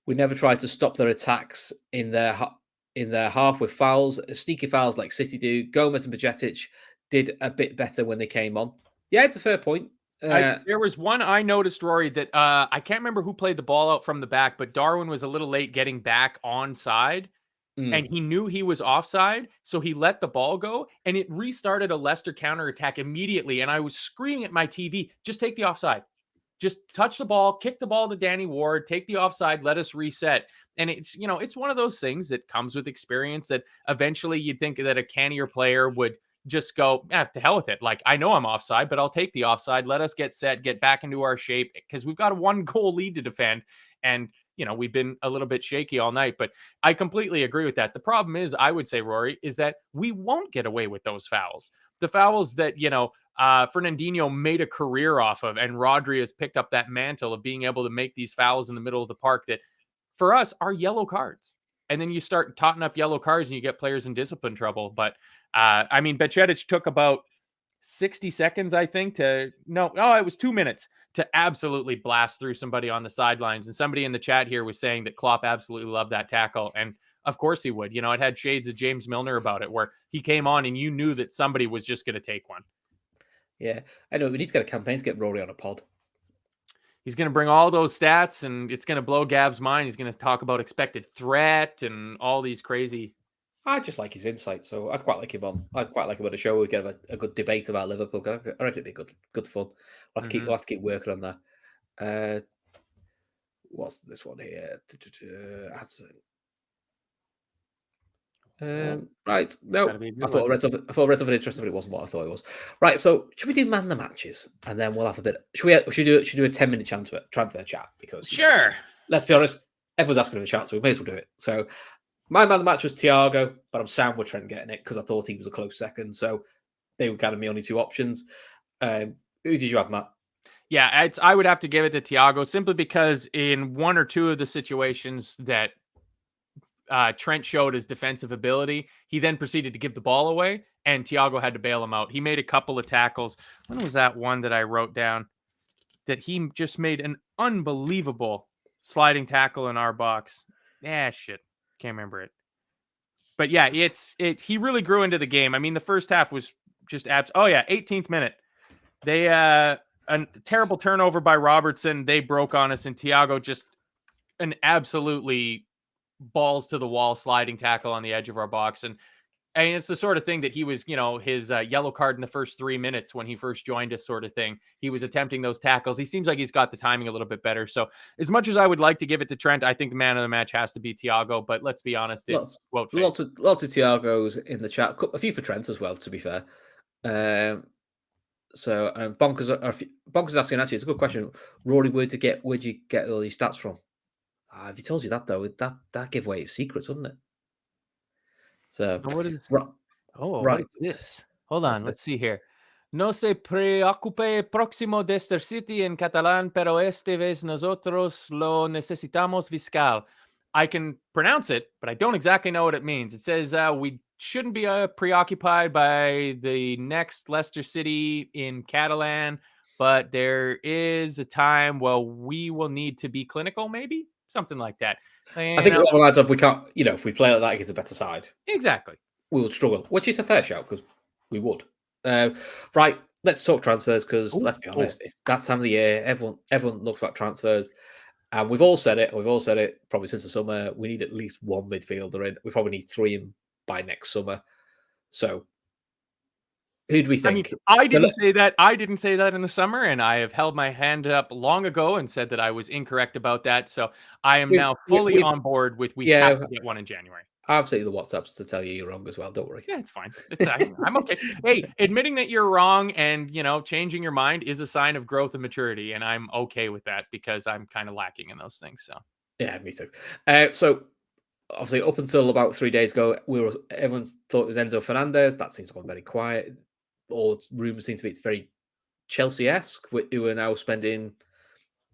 we never tried to stop their attacks in their half with fouls. Sneaky fouls like City do. Gomez and Bajcetic did a bit better when they came on. Yeah, it's a fair point. There was one I noticed, Rory, that I can't remember who played the ball out from the back, but Darwin was a little late getting back onside, and he knew he was offside, so he let the ball go, and it restarted a Leicester counterattack immediately, and I was screaming at my TV, just take the offside. Just touch the ball, kick the ball to Danny Ward, take the offside, let us reset. And it's one of those things that comes with experience that eventually you'd think that a cannier player would just go, to hell with it. Like, I know I'm offside, but I'll take the offside. Let us get set, get back into our shape, because we've got a 1-goal lead to defend. And, we've been a little bit shaky all night, but I completely agree with that. The problem is, I would say, Rory, is that we won't get away with those fouls. The fouls that, Fernandinho made a career off of, and Rodri has picked up that mantle of being able to make these fouls in the middle of the park that, for us, are yellow cards. And then you start totting up yellow cards and you get players in discipline trouble. But Bajcetic took about 60 seconds, I think, it was 2 minutes to absolutely blast through somebody on the sidelines. And somebody in the chat here was saying that Klopp absolutely loved that tackle. And of course he would. It had shades of James Milner about it, where he came on and you knew that somebody was just going to take one. Yeah, I know. We need to get a campaign to get Rory on a pod. He's going to bring all those stats, and it's going to blow Gav's mind. He's going to talk about expected threat and all these crazy... I just like his insight, so I'd quite like him on. I'd quite like him on the show. We get a good debate about Liverpool. I reckon it'd be good fun. We'll have to keep working on that. What's this one here? Right. No, I thought I read something interesting, but it wasn't what I thought it was. Right. So should we do man the matches, and then we'll have a bit? Should we do a 10-minute transfer chat? Because sure. Let's be honest, everyone's asking for the chance, so we may as well do it. So. My man of the match was Thiago, but I'm sound with Trent getting it because I thought he was a close second. So they were kind of my only 2 options. Who did you have, Matt? Yeah, I would have to give it to Thiago simply because in 1 or 2 of the situations that Trent showed his defensive ability, he then proceeded to give the ball away, and Thiago had to bail him out. He made a couple of tackles. When was that one that I wrote down? That he just made an unbelievable sliding tackle in our box. Shit. Can't remember it. But yeah, he really grew into the game. I mean, the first half was just 18th minute. They a terrible turnover by Robertson. They broke on us, and Thiago just an absolutely balls to the wall sliding tackle on the edge of our box. And I mean, it's the sort of thing that he was, his yellow card in the first 3 minutes when he first joined us, sort of thing. He was attempting those tackles. He seems like he's got the timing a little bit better. So, as much as I would like to give it to Trent, I think the man of the match has to be Thiago. But let's be honest, it's lots of Thiagos in the chat. A few for Trent as well, to be fair. So Bonkers asking, actually, it's a good question. Rory, where'd you get all your stats from? If he told you that, though, that give away his secrets, wouldn't it? So what is right. What is this? Hold on, let's see here. No se preocupe, próximo de Leicester City en catalán, pero esta vez nosotros lo necesitamos fiscal. I can pronounce it, but I don't exactly know what it means. It says we shouldn't be preoccupied by the next Leicester City in Catalan, but there is a time where we will need to be clinical, maybe something like that. I think it's all adds up. We can't, if we play like that against a better side, exactly, we would struggle, which is a fair shout because we would. Right, let's talk transfers because let's be honest, it's that time of the year. Everyone looks about transfers, and we've all said it. Probably since the summer. We need at least one midfielder in. We probably need 3 in by next summer. So, who do we think? I didn't say that. I didn't say that in the summer, and I have held my hand up long ago and said that I was incorrect about that. So I am now fully on board with we have to get one in January. I've sent you the WhatsApps to tell you you're wrong as well. Don't worry. Yeah, it's fine. I'm okay. Hey, admitting that you're wrong and changing your mind is a sign of growth and maturity, and I'm okay with that because I'm kind of lacking in those things. So yeah, me too. So obviously, up until about 3 days ago, everyone thought it was Enzo Fernandez. That seems to have gone very quiet. All rumors seem to be it's very Chelsea-esque, who are now spending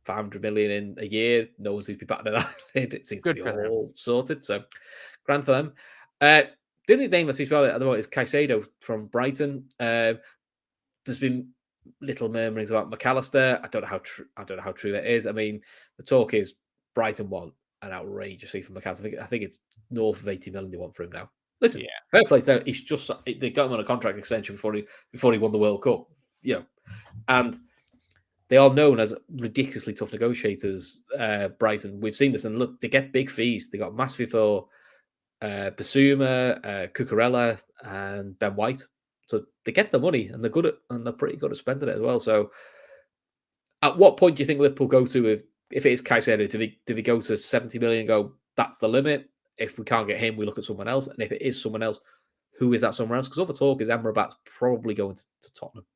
500 million in a year. No one seems to be batting an eyelid. It seems to be all sorted. So, grand for them. The only name that seems to be at the moment is Caicedo from Brighton. There's been little murmurings about McAllister. I don't know how true that is. I mean, the talk is Brighton want an outrageous fee for McAllister. I think it's north of 80 million they want for him now. Listen, fair play there. He's just they got him on a contract extension before he won the World Cup. And they are known as ridiculously tough negotiators. Brighton, we've seen this, and look, they get big fees. They got massive fee for Basuma, Cucurella, and Ben White. So they get the money, and they're pretty good at spending it as well. So, at what point do you think Liverpool go to if it is Caicedo? Do we go to 70 million and go, that's the limit? If we can't get him, we look at someone else. And if it is someone else, who is that someone else? Because all the talk is Amrabat's probably going to Tottenham.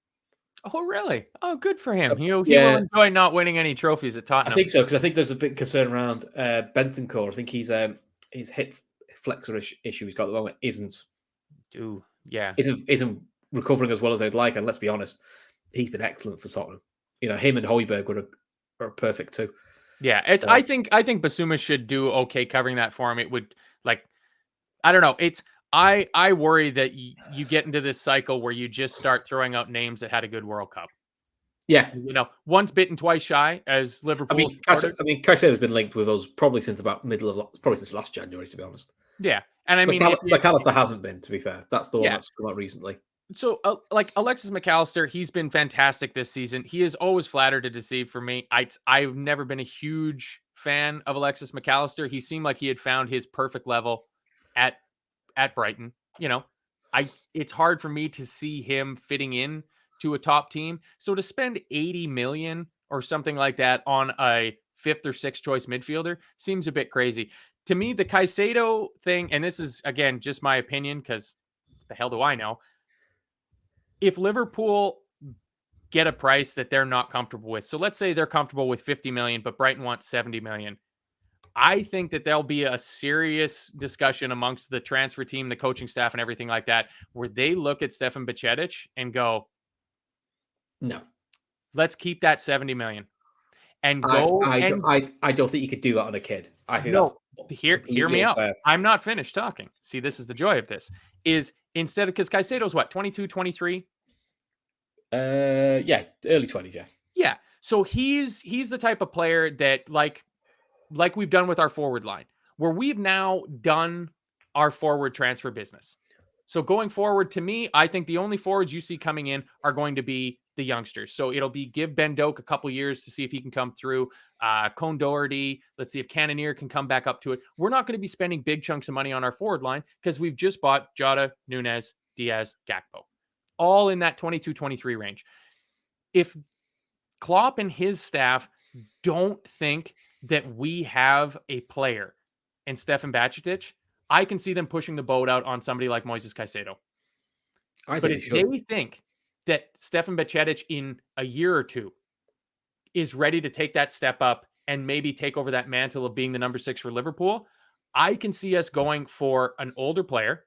Oh, really? Oh, good for him. He will enjoy not winning any trophies at Tottenham. I think so, because I think there's a big concern around Bentancur. I think his hip flexor issue he's got at the moment isn't recovering as well as they'd like. And let's be honest, he's been excellent for Tottenham. Him and Højbjerg are perfect too. Yeah, I think Basuma should do okay covering that for him. It would I don't know. I worry that you get into this cycle where you just start throwing out names that had a good World Cup. Yeah, once bitten, twice shy. As Liverpool, Caicedo's been linked with us probably since about since last January, to be honest. Yeah, and I mean, McAllister hasn't been. To be fair, that's the one that's come out recently. So, Alexis McAllister, he's been fantastic this season. He is always flattered to deceive for me. I've never been a huge fan of Alexis McAllister. He seemed like he had found his perfect level at Brighton. It's hard for me to see him fitting in to a top team. So to spend 80 million or something like that on a 5th or 6th choice midfielder seems a bit crazy. To me, the Caicedo thing, and this is, again, just my opinion, because the hell do I know? If Liverpool get a price that they're not comfortable with, so let's say they're comfortable with 50 million, but Brighton wants 70 million. I think that there'll be a serious discussion amongst the transfer team, the coaching staff, and everything like that, where they look at Stefan Bajcetic and go, no, let's keep that 70 million and go. I don't think you could do that on a kid. I think hear me out. I'm not finished talking. See, this is the joy of this is instead of, because Caicedo's what, 22, 23? Early 20s. Yeah. Yeah. So he's the type of player that like we've done with our forward line, where we've now done our forward transfer business. So going forward, to me, I think the only forwards you see coming in are going to be the youngsters. So it'll be give Ben Doak a couple years to see if he can come through. Cone Doherty, let's see if Cannonier can come back up to it. We're not going to be spending big chunks of money on our forward line because we've just bought Jota, Nunez, Diaz, Gakpo, all in that 22-23 range. If Klopp and his staff don't think that we have a player in Stefan Bajcetic, I can see them pushing the boat out on somebody like Moises Caicedo. But if they think that Stefan Bajcetic in a year or two is ready to take that step up and maybe take over that mantle of being the number 6 for Liverpool, I can see us going for an older player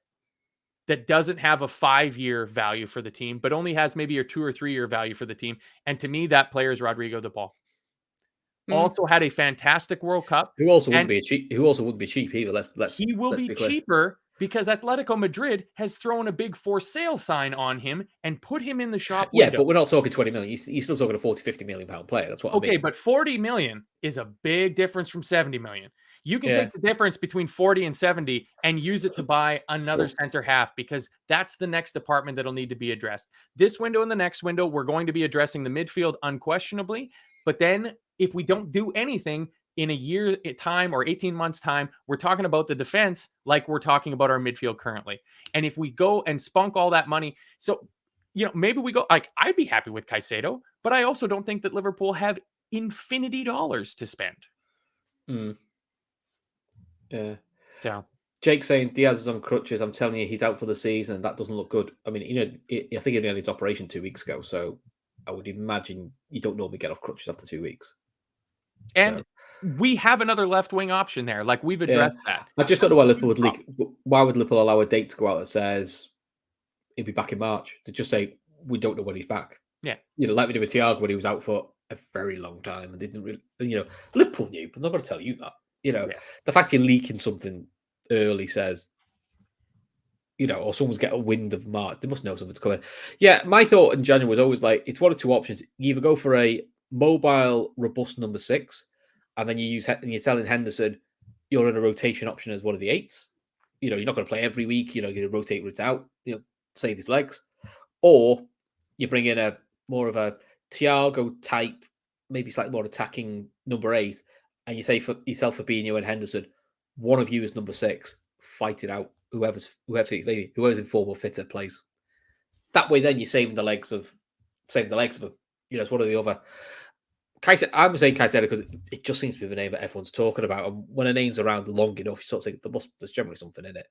that doesn't have a 5-year value for the team, but only has maybe a 2 or 3 year value for the team. And to me, that player is Rodrigo de Paul. Also had a fantastic World Cup. Who also wouldn't be cheap either. He will be cheaper because Atletico Madrid has thrown a big for sale sign on him and put him in the shop window. But we're not talking 20 million. You're still talking a 40-50 million pound player. That's what I mean. Okay, but 40 million is a big difference from 70 million. You can take the difference between 40 and 70 and use it to buy another center half, because that's the next department that'll need to be addressed. This window and the next window, we're going to be addressing the midfield unquestionably. But then if we don't do anything in a year time or 18 months time, we're talking about the defense like we're talking about our midfield currently. And if we go and spunk all that money, so, maybe we go, like, I'd be happy with Caicedo, but I also don't think that Liverpool have infinity dollars to spend. Yeah. So Jake saying Diaz is on crutches. I'm telling you, he's out for the season, and that doesn't look good. I mean, I think he only had his operation 2 weeks ago, so I would imagine you don't normally get off crutches after 2 weeks. And we have another left wing option there. Like, we've addressed that. I just don't know why Liverpool would leak. Why would Liverpool allow a date to go out that says he'll be back in March? To just say we don't know when he's back. Yeah, like we did with Thiago when he was out for a very long time and they didn't really. Liverpool knew, but I'm not going to tell you that. The fact you're leaking something early says, or someone's get a wind of March. They must know something's coming. Yeah, my thought in January was always like, it's one of two options. You either go for a mobile, robust number 6, and then you're telling Henderson you're in a rotation option as one of the 8s. You're not going to play every week. You're going to rotate routes out. Save his legs, or you bring in a more of a Thiago type, maybe slightly more attacking number 8, and you say for yourself, Fabinho and Henderson, one of you is number 6. Fight it out. Whoever's in form or fitter plays. That way, then you're saving the legs of them. It's one or the other. I'm saying Caicedo because it just seems to be the name that everyone's talking about, and when a name's around long enough, you sort of think there's generally something in it.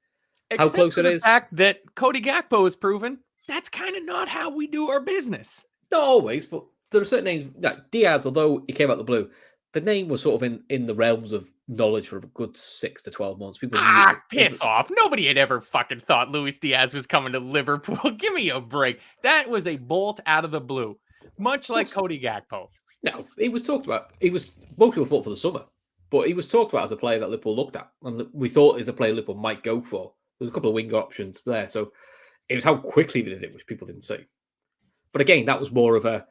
Except how close it is. The fact that Cody Gakpo has proven that's kind of not how we do our business. Not always, but there are certain names. Like Diaz, although he came out the blue, the name was sort of in the realms of knowledge for a good 6 to 12 months. People piss off. Nobody had ever fucking thought Luis Diaz was coming to Liverpool. Give me a break. That was a bolt out of the blue, much like Cody Gakpo. No, he was talked about. Most people thought for the summer, but he was talked about as a player that Liverpool looked at, and we thought as a player Liverpool might go for. There was a couple of wing options there, so it was how quickly they did it, which people didn't see. But again, that was more of a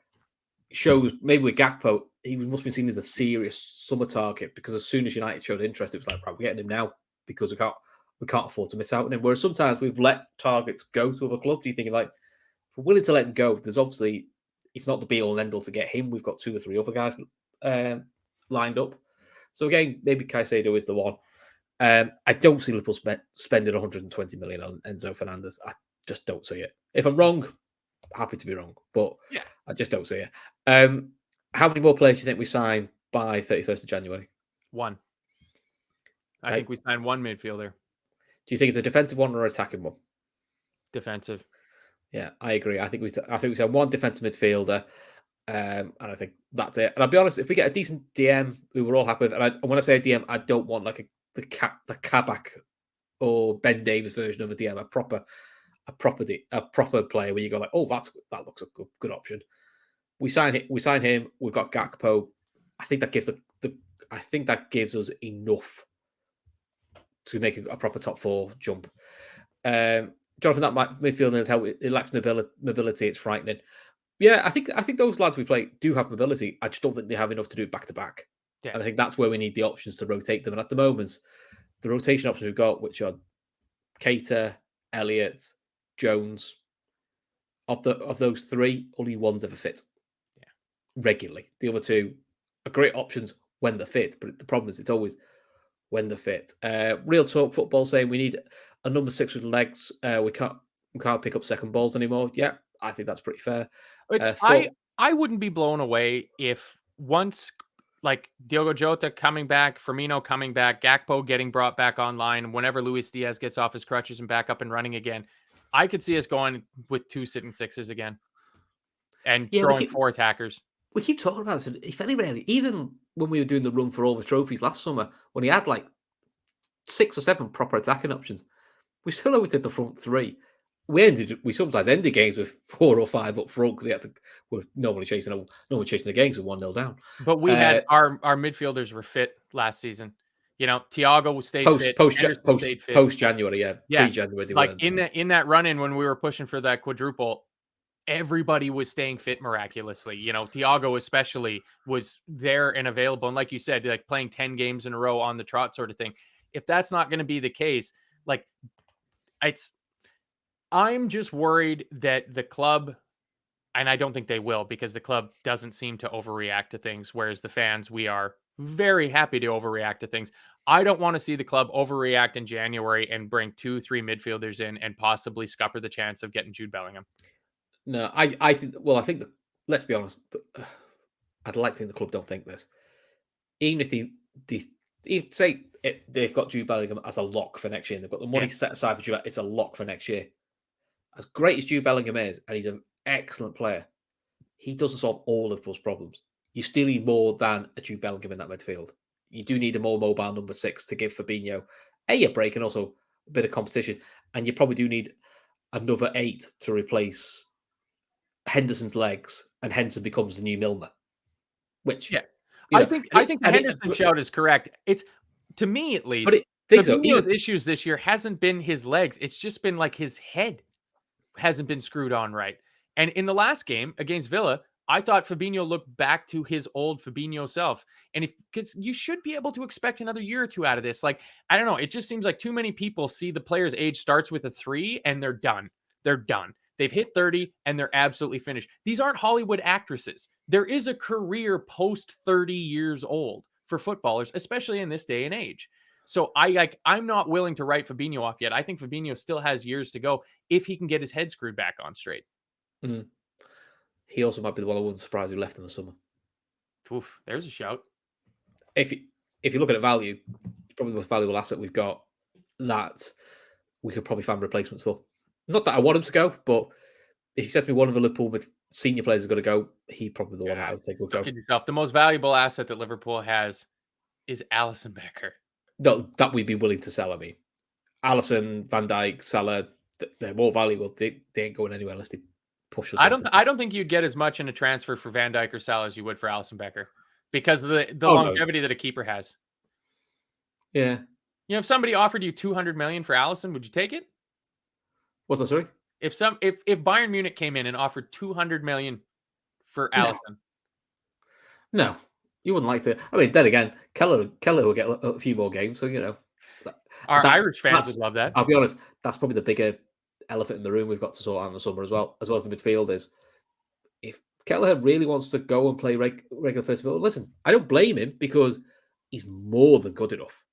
shows. Maybe with Gakpo, he must be seen as a serious summer target, because as soon as United showed interest, it was like, right, we're getting him now because we can't afford to miss out on him. Whereas sometimes we've let targets go to other clubs. You're thinking like, if we're willing to let him go, there's obviously it's not the be all and end all to get him. We've got 2 or 3 other guys lined up. So again, maybe Caicedo is the one. I don't see Liverpool spending 120 million on Enzo Fernandez. I just don't see it. If I'm wrong, happy to be wrong, but yeah, I just don't see it. How many more players do you think we sign by 31st of January? 1. I think we signed 1 midfielder. Do you think it's a defensive one or an attacking one? Defensive. Yeah, I agree. I think we said 1 defensive midfielder, and I think that's it. And I'll be honest, if we get a decent DM, we were all happy with. And when I say a DM, I don't want like the Kabak or Ben Davis version of a DM. A proper player where you go like, oh, that looks a good option. We sign him. We've got Gakpo. I think that gives us enough to make a proper top 4 jump. Jonathan, that midfield is how it lacks mobility. It's frightening. Yeah, I think those lads we play do have mobility. I just don't think they have enough to do it back to back. Yeah. And I think that's where we need the options to rotate them. And at the moment, the rotation options we've got, which are Keita, Elliott, Jones, of those three, only one's ever fit. Yeah. Regularly. The other two are great options when they're fit, but the problem is it's always when they're fit. Real Talk Football saying we need a number 6 with legs. We can't pick up second balls anymore. Yeah, I think that's pretty fair. I wouldn't be blown away if once like Diogo Jota coming back, Firmino coming back, Gakpo getting brought back online, whenever Luis Diaz gets off his crutches and back up and running again, I could see us going with 2 sitting sixes again and throwing 4 attackers. We keep talking about this. If very rarely, even when we were doing the run for all the trophies last summer, when he had like 6 or 7 proper attacking options, we still always did the front 3. We sometimes ended games with 4 or 5 up front because we're normally chasing the games with 1-0 down. But we had our midfielders were fit last season. You know, Thiago stayed fit. Post January, yeah. Pre-January. Like in that run-in when we were pushing for that quadruple, everybody was staying fit miraculously. You know, Thiago especially was there and available. And like you said, like playing 10 games in a row on the trot sort of thing. If that's not going to be the case, like I'm just worried that the club, and I don't think they will, because the club doesn't seem to overreact to things, whereas the fans, we are very happy to overreact to things. I don't want to see the club overreact in January and bring 2-3 midfielders in and possibly scupper the chance of getting Jude Bellingham. No, I think that, let's be honest, I'd like to think the club don't think this. Even if they've got Jude Bellingham as a lock for next year, and they've got the money set aside for Jude, it's a lock for next year. As great as Jude Bellingham is, and he's an excellent player, he doesn't solve all of Liverpool's problems. You still need more than a Jude Bellingham in that midfield. You do need a more mobile number 6 to give Fabinho a break and also a bit of competition. And you probably do need another 8 to replace Henderson's legs, and Henderson becomes the new Milner. Which, I think the Henderson shout is correct. It's, to me at least, Fabinho's issues this year hasn't been his legs. It's just been like his head hasn't been screwed on right. And in the last game against Villa, I thought Fabinho looked back to his old Fabinho self. And because you should be able to expect another year or 2 out of this. Like, I don't know. It just seems like too many people see the player's age starts with a 3 and they're done. They're done. They've hit 30 and they're absolutely finished. These aren't Hollywood actresses. There is a career post 30 years old for footballers, especially in this day and age. So I'm not willing to write Fabinho off yet. I think Fabinho still has years to go if he can get his head screwed back on straight. Mm. He also might be the one I wouldn't surprise who left in the summer. Oof, there's a shout. If you look at the value, it's probably the most valuable asset we've got that we could probably find replacements for. Not that I want him to go, but if he says to me one of the Liverpool senior players is going to go, he's probably the one I would think will go. The most valuable asset that Liverpool has is Alisson Becker. No, that we'd be willing to sell. I mean, Alisson, Van Dijk, Salah, they're more valuable. They ain't going anywhere unless they push us. I don't think you'd get as much in a transfer for Van Dijk or Salah as you would for Alisson Becker because of the longevity that a keeper has. Yeah. You know, if somebody offered you 200 million for Alisson, would you take it? What's that, sorry? If Bayern Munich came in and offered 200 million for Alisson. No, you wouldn't like to. I mean, then again, Keller will get a few more games, so you know. Our Irish fans would love that. I'll be honest, that's probably the bigger elephant in the room we've got to sort out in the summer as well as the midfielders. If Keller really wants to go and play regular first field, listen, I don't blame him because he's more than good enough.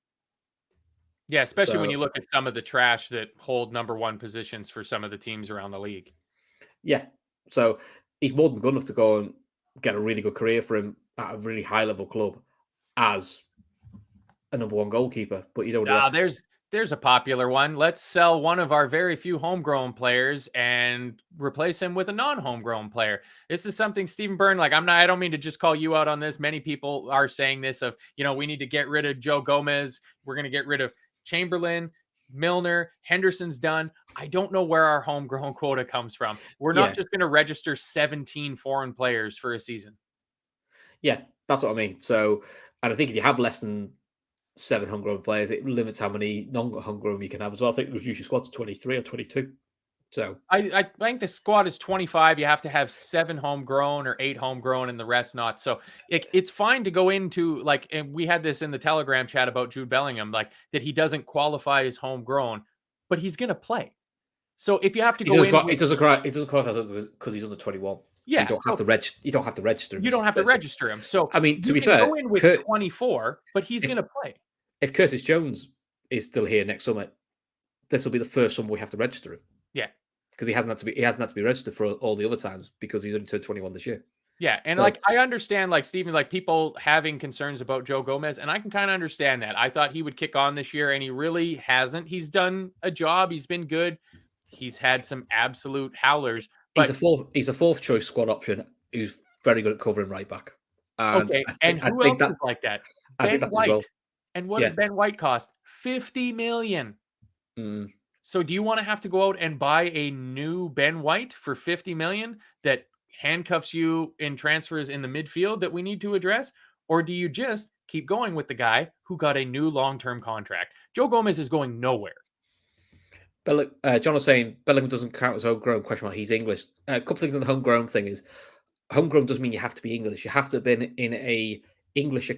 Yeah, especially when you look at some of the trash that hold number 1 positions for some of the teams around the league. Yeah, so he's more than good enough to go and get a really good career for him at a really high-level club as a number 1 goalkeeper. But you don't. There's a popular one. Let's sell one of our very few homegrown players and replace him with a non-homegrown player. This is something Stephen Byrne, I don't mean to just call you out on this. Many people are saying this of, we need to get rid of Joe Gomez. We're going to get rid of Chamberlain, Milner, Henderson's done. I don't know where our homegrown quota comes from. We're not just going to register 17 foreign players for a season. Yeah, that's what I mean. So, and I think if you have less than 7 homegrown players, it limits how many non-homegrown you can have as well. I think it reduces your squad to 23 or 22. So I think the squad is 25. You have to have 7 homegrown or 8 homegrown and the rest not. So it's fine to go into and we had this in the Telegram chat about Jude Bellingham, that he doesn't qualify as homegrown, but he's going to play. So if you have to He go doesn't in, qualify. He doesn't qualify because he's under 21. yeah, so you don't have to register. You don't have to register him. You don't have to register him. So I mean, to you be can fair, go in with 24, but he's going to play. If Curtis Jones is still here next summer, this will be the first summer we have to register him. Yeah, because he hasn't had to be registered for all the other times because he's only turned 21 this year. Yeah, and like I understand, like Stephen, like people having concerns about Joe Gomez, and I can kind of understand that. I thought he would kick on this year, and he really hasn't. He's done a job. He's been good. He's had some absolute howlers. But he's a fourth choice squad option who's very good at covering right back. And who else is like that? Ben White. Well. And what does Ben White cost? $50 million. Mm. So do you want to have to go out and buy a new Ben White for $50 million that handcuffs you in transfers in the midfield that we need to address? Or do you just keep going with the guy who got a new long-term contract? Joe Gomez is going nowhere. John was saying Bellingham doesn't count as homegrown. Question mark. He's English. A couple things on the homegrown thing is homegrown doesn't mean you have to be English. You have to have been in a English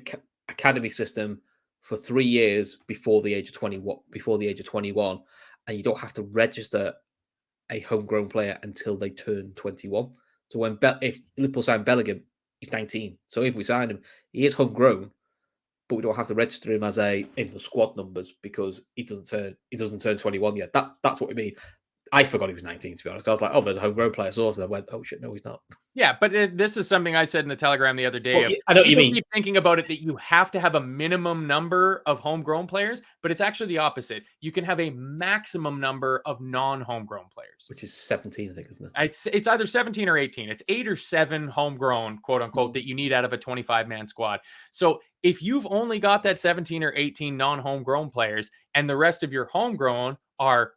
academy system for 3 years before the age of 21, and you don't have to register a homegrown player until they turn 21. So if Liverpool sign Bellingham, he's 19. So if we sign him, he is homegrown, but we don't have to register him as in the squad numbers because he doesn't turn 21 yet. That's what we mean. I forgot he was 19, to be honest. I was like, oh, there's a homegrown player source. And I went, oh shit, no, he's not. Yeah, but this is something I said in the Telegram the other day. I know what you mean. Keep thinking about it that you have to have a minimum number of homegrown players, but it's actually the opposite. You can have a maximum number of non-homegrown players, which is 17, I think, isn't it? It's either 17 or 18. It's 8 or 7 homegrown, quote unquote, that you need out of a 25-man squad. So if you've only got that 17 or 18 non-homegrown players, and the rest of your homegrown are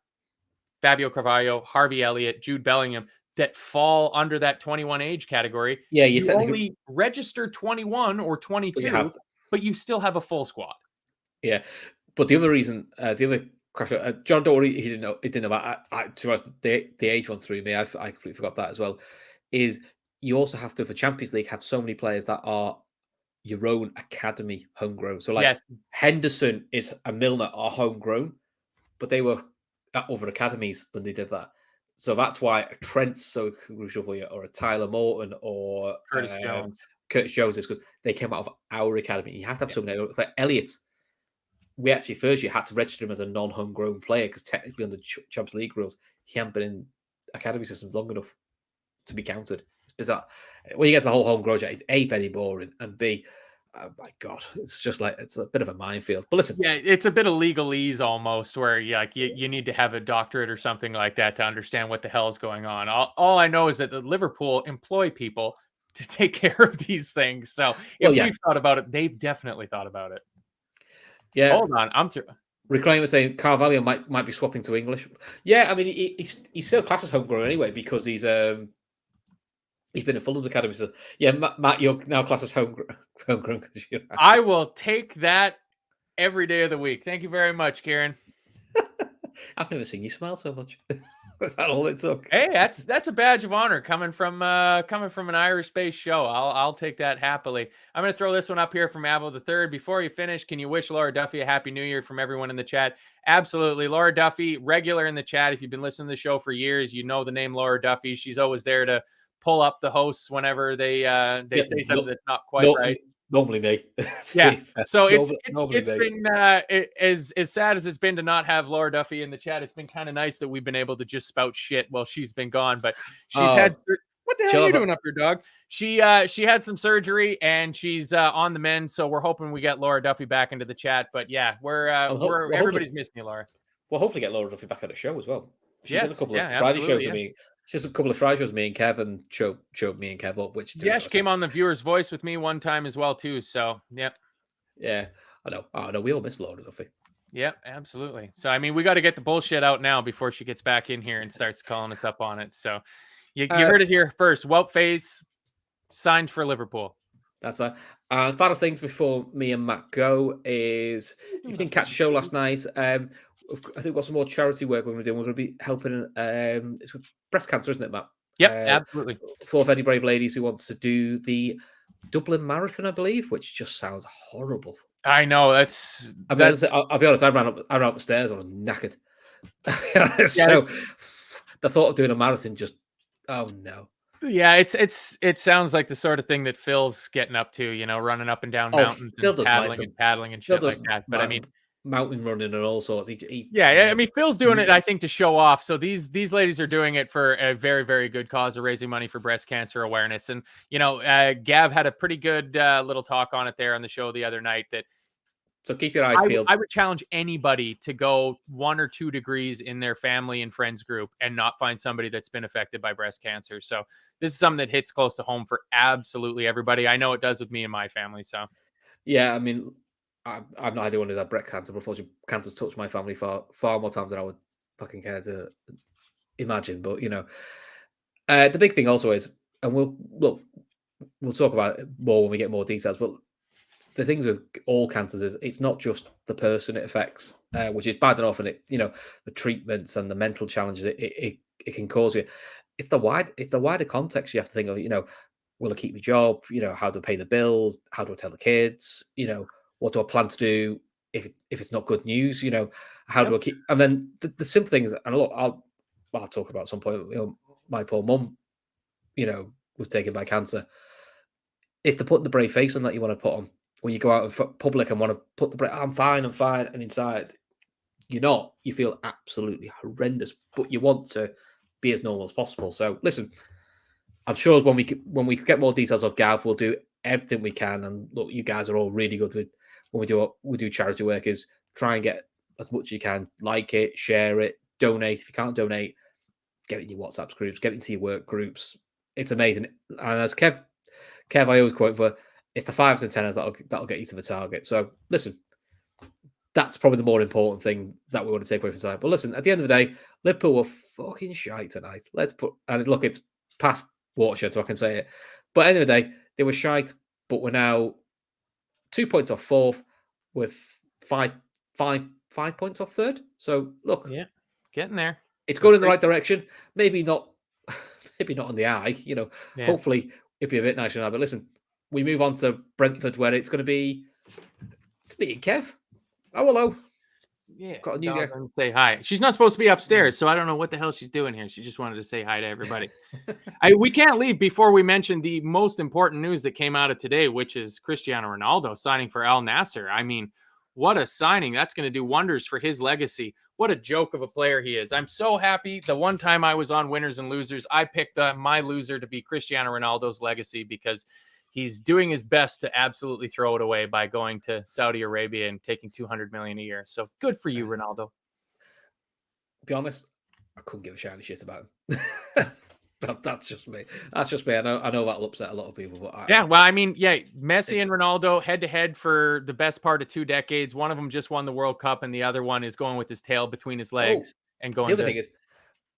Fabio Carvalho, Harvey Elliott, Jude Bellingham, that fall under that 21 age category. Yeah, you only register 21 or 22, but you still have a full squad. Yeah, but the other reason, the other question, John Dory, he didn't know about. To be honest, the age one threw me. I completely forgot that as well. Is you also have to, for Champions League, have so many players that are your own academy homegrown. So like Henderson and Milner are homegrown, but they were at other academies when they did that. So that's why Trent's so crucial for you, or a Tyler Morton, or Curtis Jones. Curtis Jones is because they came out of our academy. You have to have somebody. It's like Elliott. We actually first year had to register him as a non-homegrown player because technically under Champions League rules, he hadn't been in academy systems long enough to be counted. It's bizarre. When you get to the whole homegrown, it's A, very boring, and B, oh my God, it's just like it's a bit of a minefield. But listen, yeah, it's a bit of legalese almost, where you need to have a doctorate or something like that to understand what the hell is going on. All I know is that the Liverpool employ people to take care of these things. So if we've thought about it, they've definitely thought about it. Yeah, hold on, I'm through. Reclaim was saying Carvalho might be swapping to English. Yeah, I mean he's still classed as homegrown anyway because he's been in Fulham's academy. So yeah, Matt, you're now classed as homegrown. I will take that every day of the week. Thank you very much, Kieran. I've never seen you smile so much. That's not all it took. Hey, that's a badge of honor coming from an Irish-based show. I'll take that happily. I'm going to throw this one up here from Avo the Third. Before you finish, can you wish Laura Duffy a happy New Year from everyone in the chat? Absolutely, Laura Duffy, regular in the chat. If you've been listening to the show for years, you know the name Laura Duffy. She's always there to pull up the hosts whenever they say something that's not quite right. Normally me. Yeah. So it's been as sad as it's been to not have Laura Duffy in the chat. It's been kind of nice that we've been able to just spout shit while she's been gone. But she's had what the hell are you doing up here, dog? She had some surgery and she's on the mend. So we're hoping we get Laura Duffy back into the chat. But yeah, everybody's missing you, Laura. We'll hopefully get Laura Duffy back at the show as well. She did a couple of Friday shows with me. Just a couple of Friday shows me and Kevin showed me and Kev up. Which she came on the Viewer's Voice with me one time as well too. So yep. Yeah, I know. Oh no, we all miss Laura Duffy. Yep, absolutely. So I mean, we got to get the bullshit out now before she gets back in here and starts calling us up on it. So you heard it here first. Wout Faes signed for Liverpool. That's right. And final things before me and Matt go is if you didn't catch the show last night, I think we've got some more charity work we're going to do. We're going to be helping. It's with breast cancer, isn't it, Matt? Yep, absolutely. For very brave ladies who want to do the Dublin Marathon, I believe, which just sounds horrible. I know I'll be honest. I ran up the stairs. I was knackered. So the thought of doing a marathon just, oh no. Yeah, it sounds like the sort of thing that Phil's getting up to, running up and down mountains Phil and does paddling and Phil shit does like that. But I mean, mountain running and all sorts. yeah, I mean, Phil's doing it, I think, to show off. So these ladies are doing it for a very, very good cause of raising money for breast cancer awareness. And Gav had a pretty good little talk on it there on the show the other night. That so keep your eyes peeled. I would challenge anybody to go 1 or 2 degrees in their family and friends group and not find somebody that's been affected by breast cancer. So this is something that hits close to home for absolutely everybody. I know it does with me and my family. So yeah, I mean, I'm not the one who's had breast cancer, but unfortunately, cancer's touched my family far more times than I would fucking care to imagine. But the big thing also is, and we'll talk about it more when we get more details. But the things with all cancers is it's not just the person it affects, which is bad enough, and the treatments and the mental challenges it can cause you. It's the wider context you have to think of. Will I keep my job? How do I pay the bills? How do I tell the kids? What do I plan to do if it's not good news? How do I keep? And then the simple things. And look, I'll talk about at some point. My poor mum, was taken by cancer. It's to put the brave face on that you want to put on when you go out in public and want to put the brave. I'm fine, and inside, you're not. You feel absolutely horrendous, but you want to be as normal as possible. So listen, I'm sure when we get more details of Gav, we'll do everything we can. And look, you guys are all really good with when we do charity work. Is try and get as much as you can, like it, share it, donate. If you can't donate, get it in your WhatsApp groups, get it into your work groups. It's amazing. And as Kev, I always quote for, it's the 5s and 10s that'll get you to the target. So listen, that's probably the more important thing that we want to take away from tonight. But listen, at the end of the day, Liverpool were fucking shite tonight. And look, it's past watershed, so I can say it. But at the end of the day, they were shite, but we're now 2 points off 4th with five points off 3rd. So look, yeah, getting there. It's going in the right direction. Maybe not on the eye. Hopefully it'll be a bit nicer now. But listen, we move on to Brentford, where it's going to be me and Kev. Oh, hello. Yeah, got a new guy. Say hi. She's not supposed to be upstairs, so I don't know what the hell she's doing here. She just wanted to say hi to everybody. We can't leave before we mention the most important news that came out of today, which is Cristiano Ronaldo signing for Al Nassr. I mean, what a signing. That's going to do wonders for his legacy. What a joke of a player he is. I'm so happy. The one time I was on Winners and Losers, I picked my loser to be Cristiano Ronaldo's legacy because he's doing his best to absolutely throw it away by going to Saudi Arabia and taking $200 million a year. So good for you, Ronaldo. To be honest, I couldn't give a shiny shit about him. That's just me. I know that'll upset a lot of people. But Messi and Ronaldo head to head for the best part of 2 decades. One of them just won the World Cup, and the other one is going with his tail between his legs and going. The other thing is,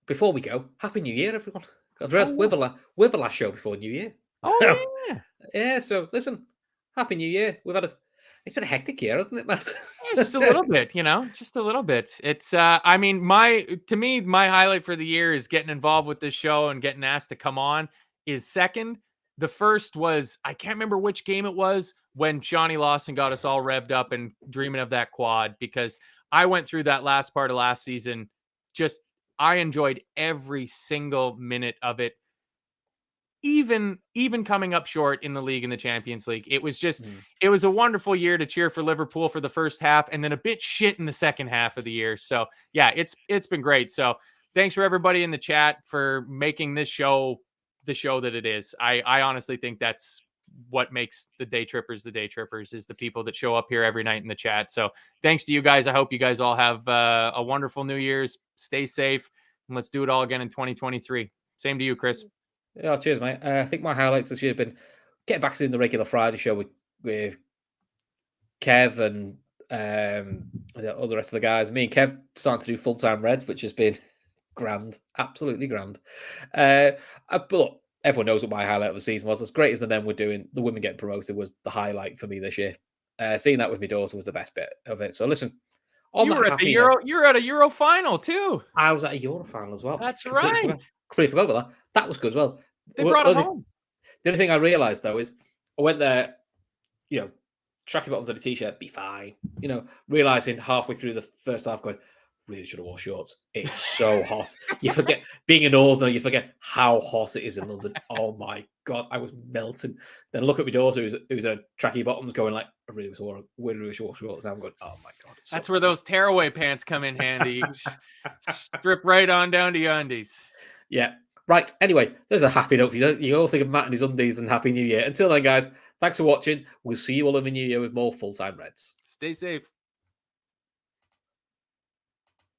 before we go, Happy New Year, everyone. We're the last show before New Year. Yeah. So listen, Happy New Year. It's been a hectic year, hasn't it, Matt? Just a little bit, just a little bit. It's, to me, my highlight for the year is getting involved with this show and getting asked to come on is second. The first was, I can't remember which game it was, when Johnny Lawson got us all revved up and dreaming of that quad, because I went through that last part of last season. I enjoyed every single minute of it. Even coming up short in the league and the Champions League, it was just it was a wonderful year to cheer for Liverpool for the first half, and then a bit shit in the second half of the year. So yeah, it's been great. So thanks for everybody in the chat for making this show the show that it is. I honestly think that's what makes the Daytrippers is the people that show up here every night in the chat. So thanks to you guys. I hope you guys all have a wonderful New Year's. Stay safe, and let's do it all again in 2023. Same to you, Chris. Yeah, cheers, mate. I think my highlights this year have been getting back to doing the regular Friday show with Kev and all the rest of the guys. Me and Kev starting to do full-time Reds, which has been grand, absolutely grand. But look, everyone knows what my highlight of the season was. As great as the men were doing, the women getting promoted was the highlight for me this year. Seeing that with my daughter was the best bit of it. So listen, you were at a Euro final too. I was at a Euro final as well. That's right. Completely forgot about that. That was good as well. They brought it home. The only thing I realised though is I went there, tracking buttons on a t-shirt, be fine. Realising halfway through the first half, going, really should have worn shorts. It's so hot. You forget, being a northerner, you forget how hot it is in London. Oh my God, I was melting. Then look at my daughter who's a tracky bottoms going like, I really wish I wore shorts. Now I'm going, oh my God. That's where those tearaway pants come in handy. You strip right on down to your undies. Yeah. Right. Anyway, there's a happy note for you. You all think of Matt and his undies and Happy New Year. Until then, guys, thanks for watching. We'll see you all in the new year with more Full-Time Reds. Stay safe.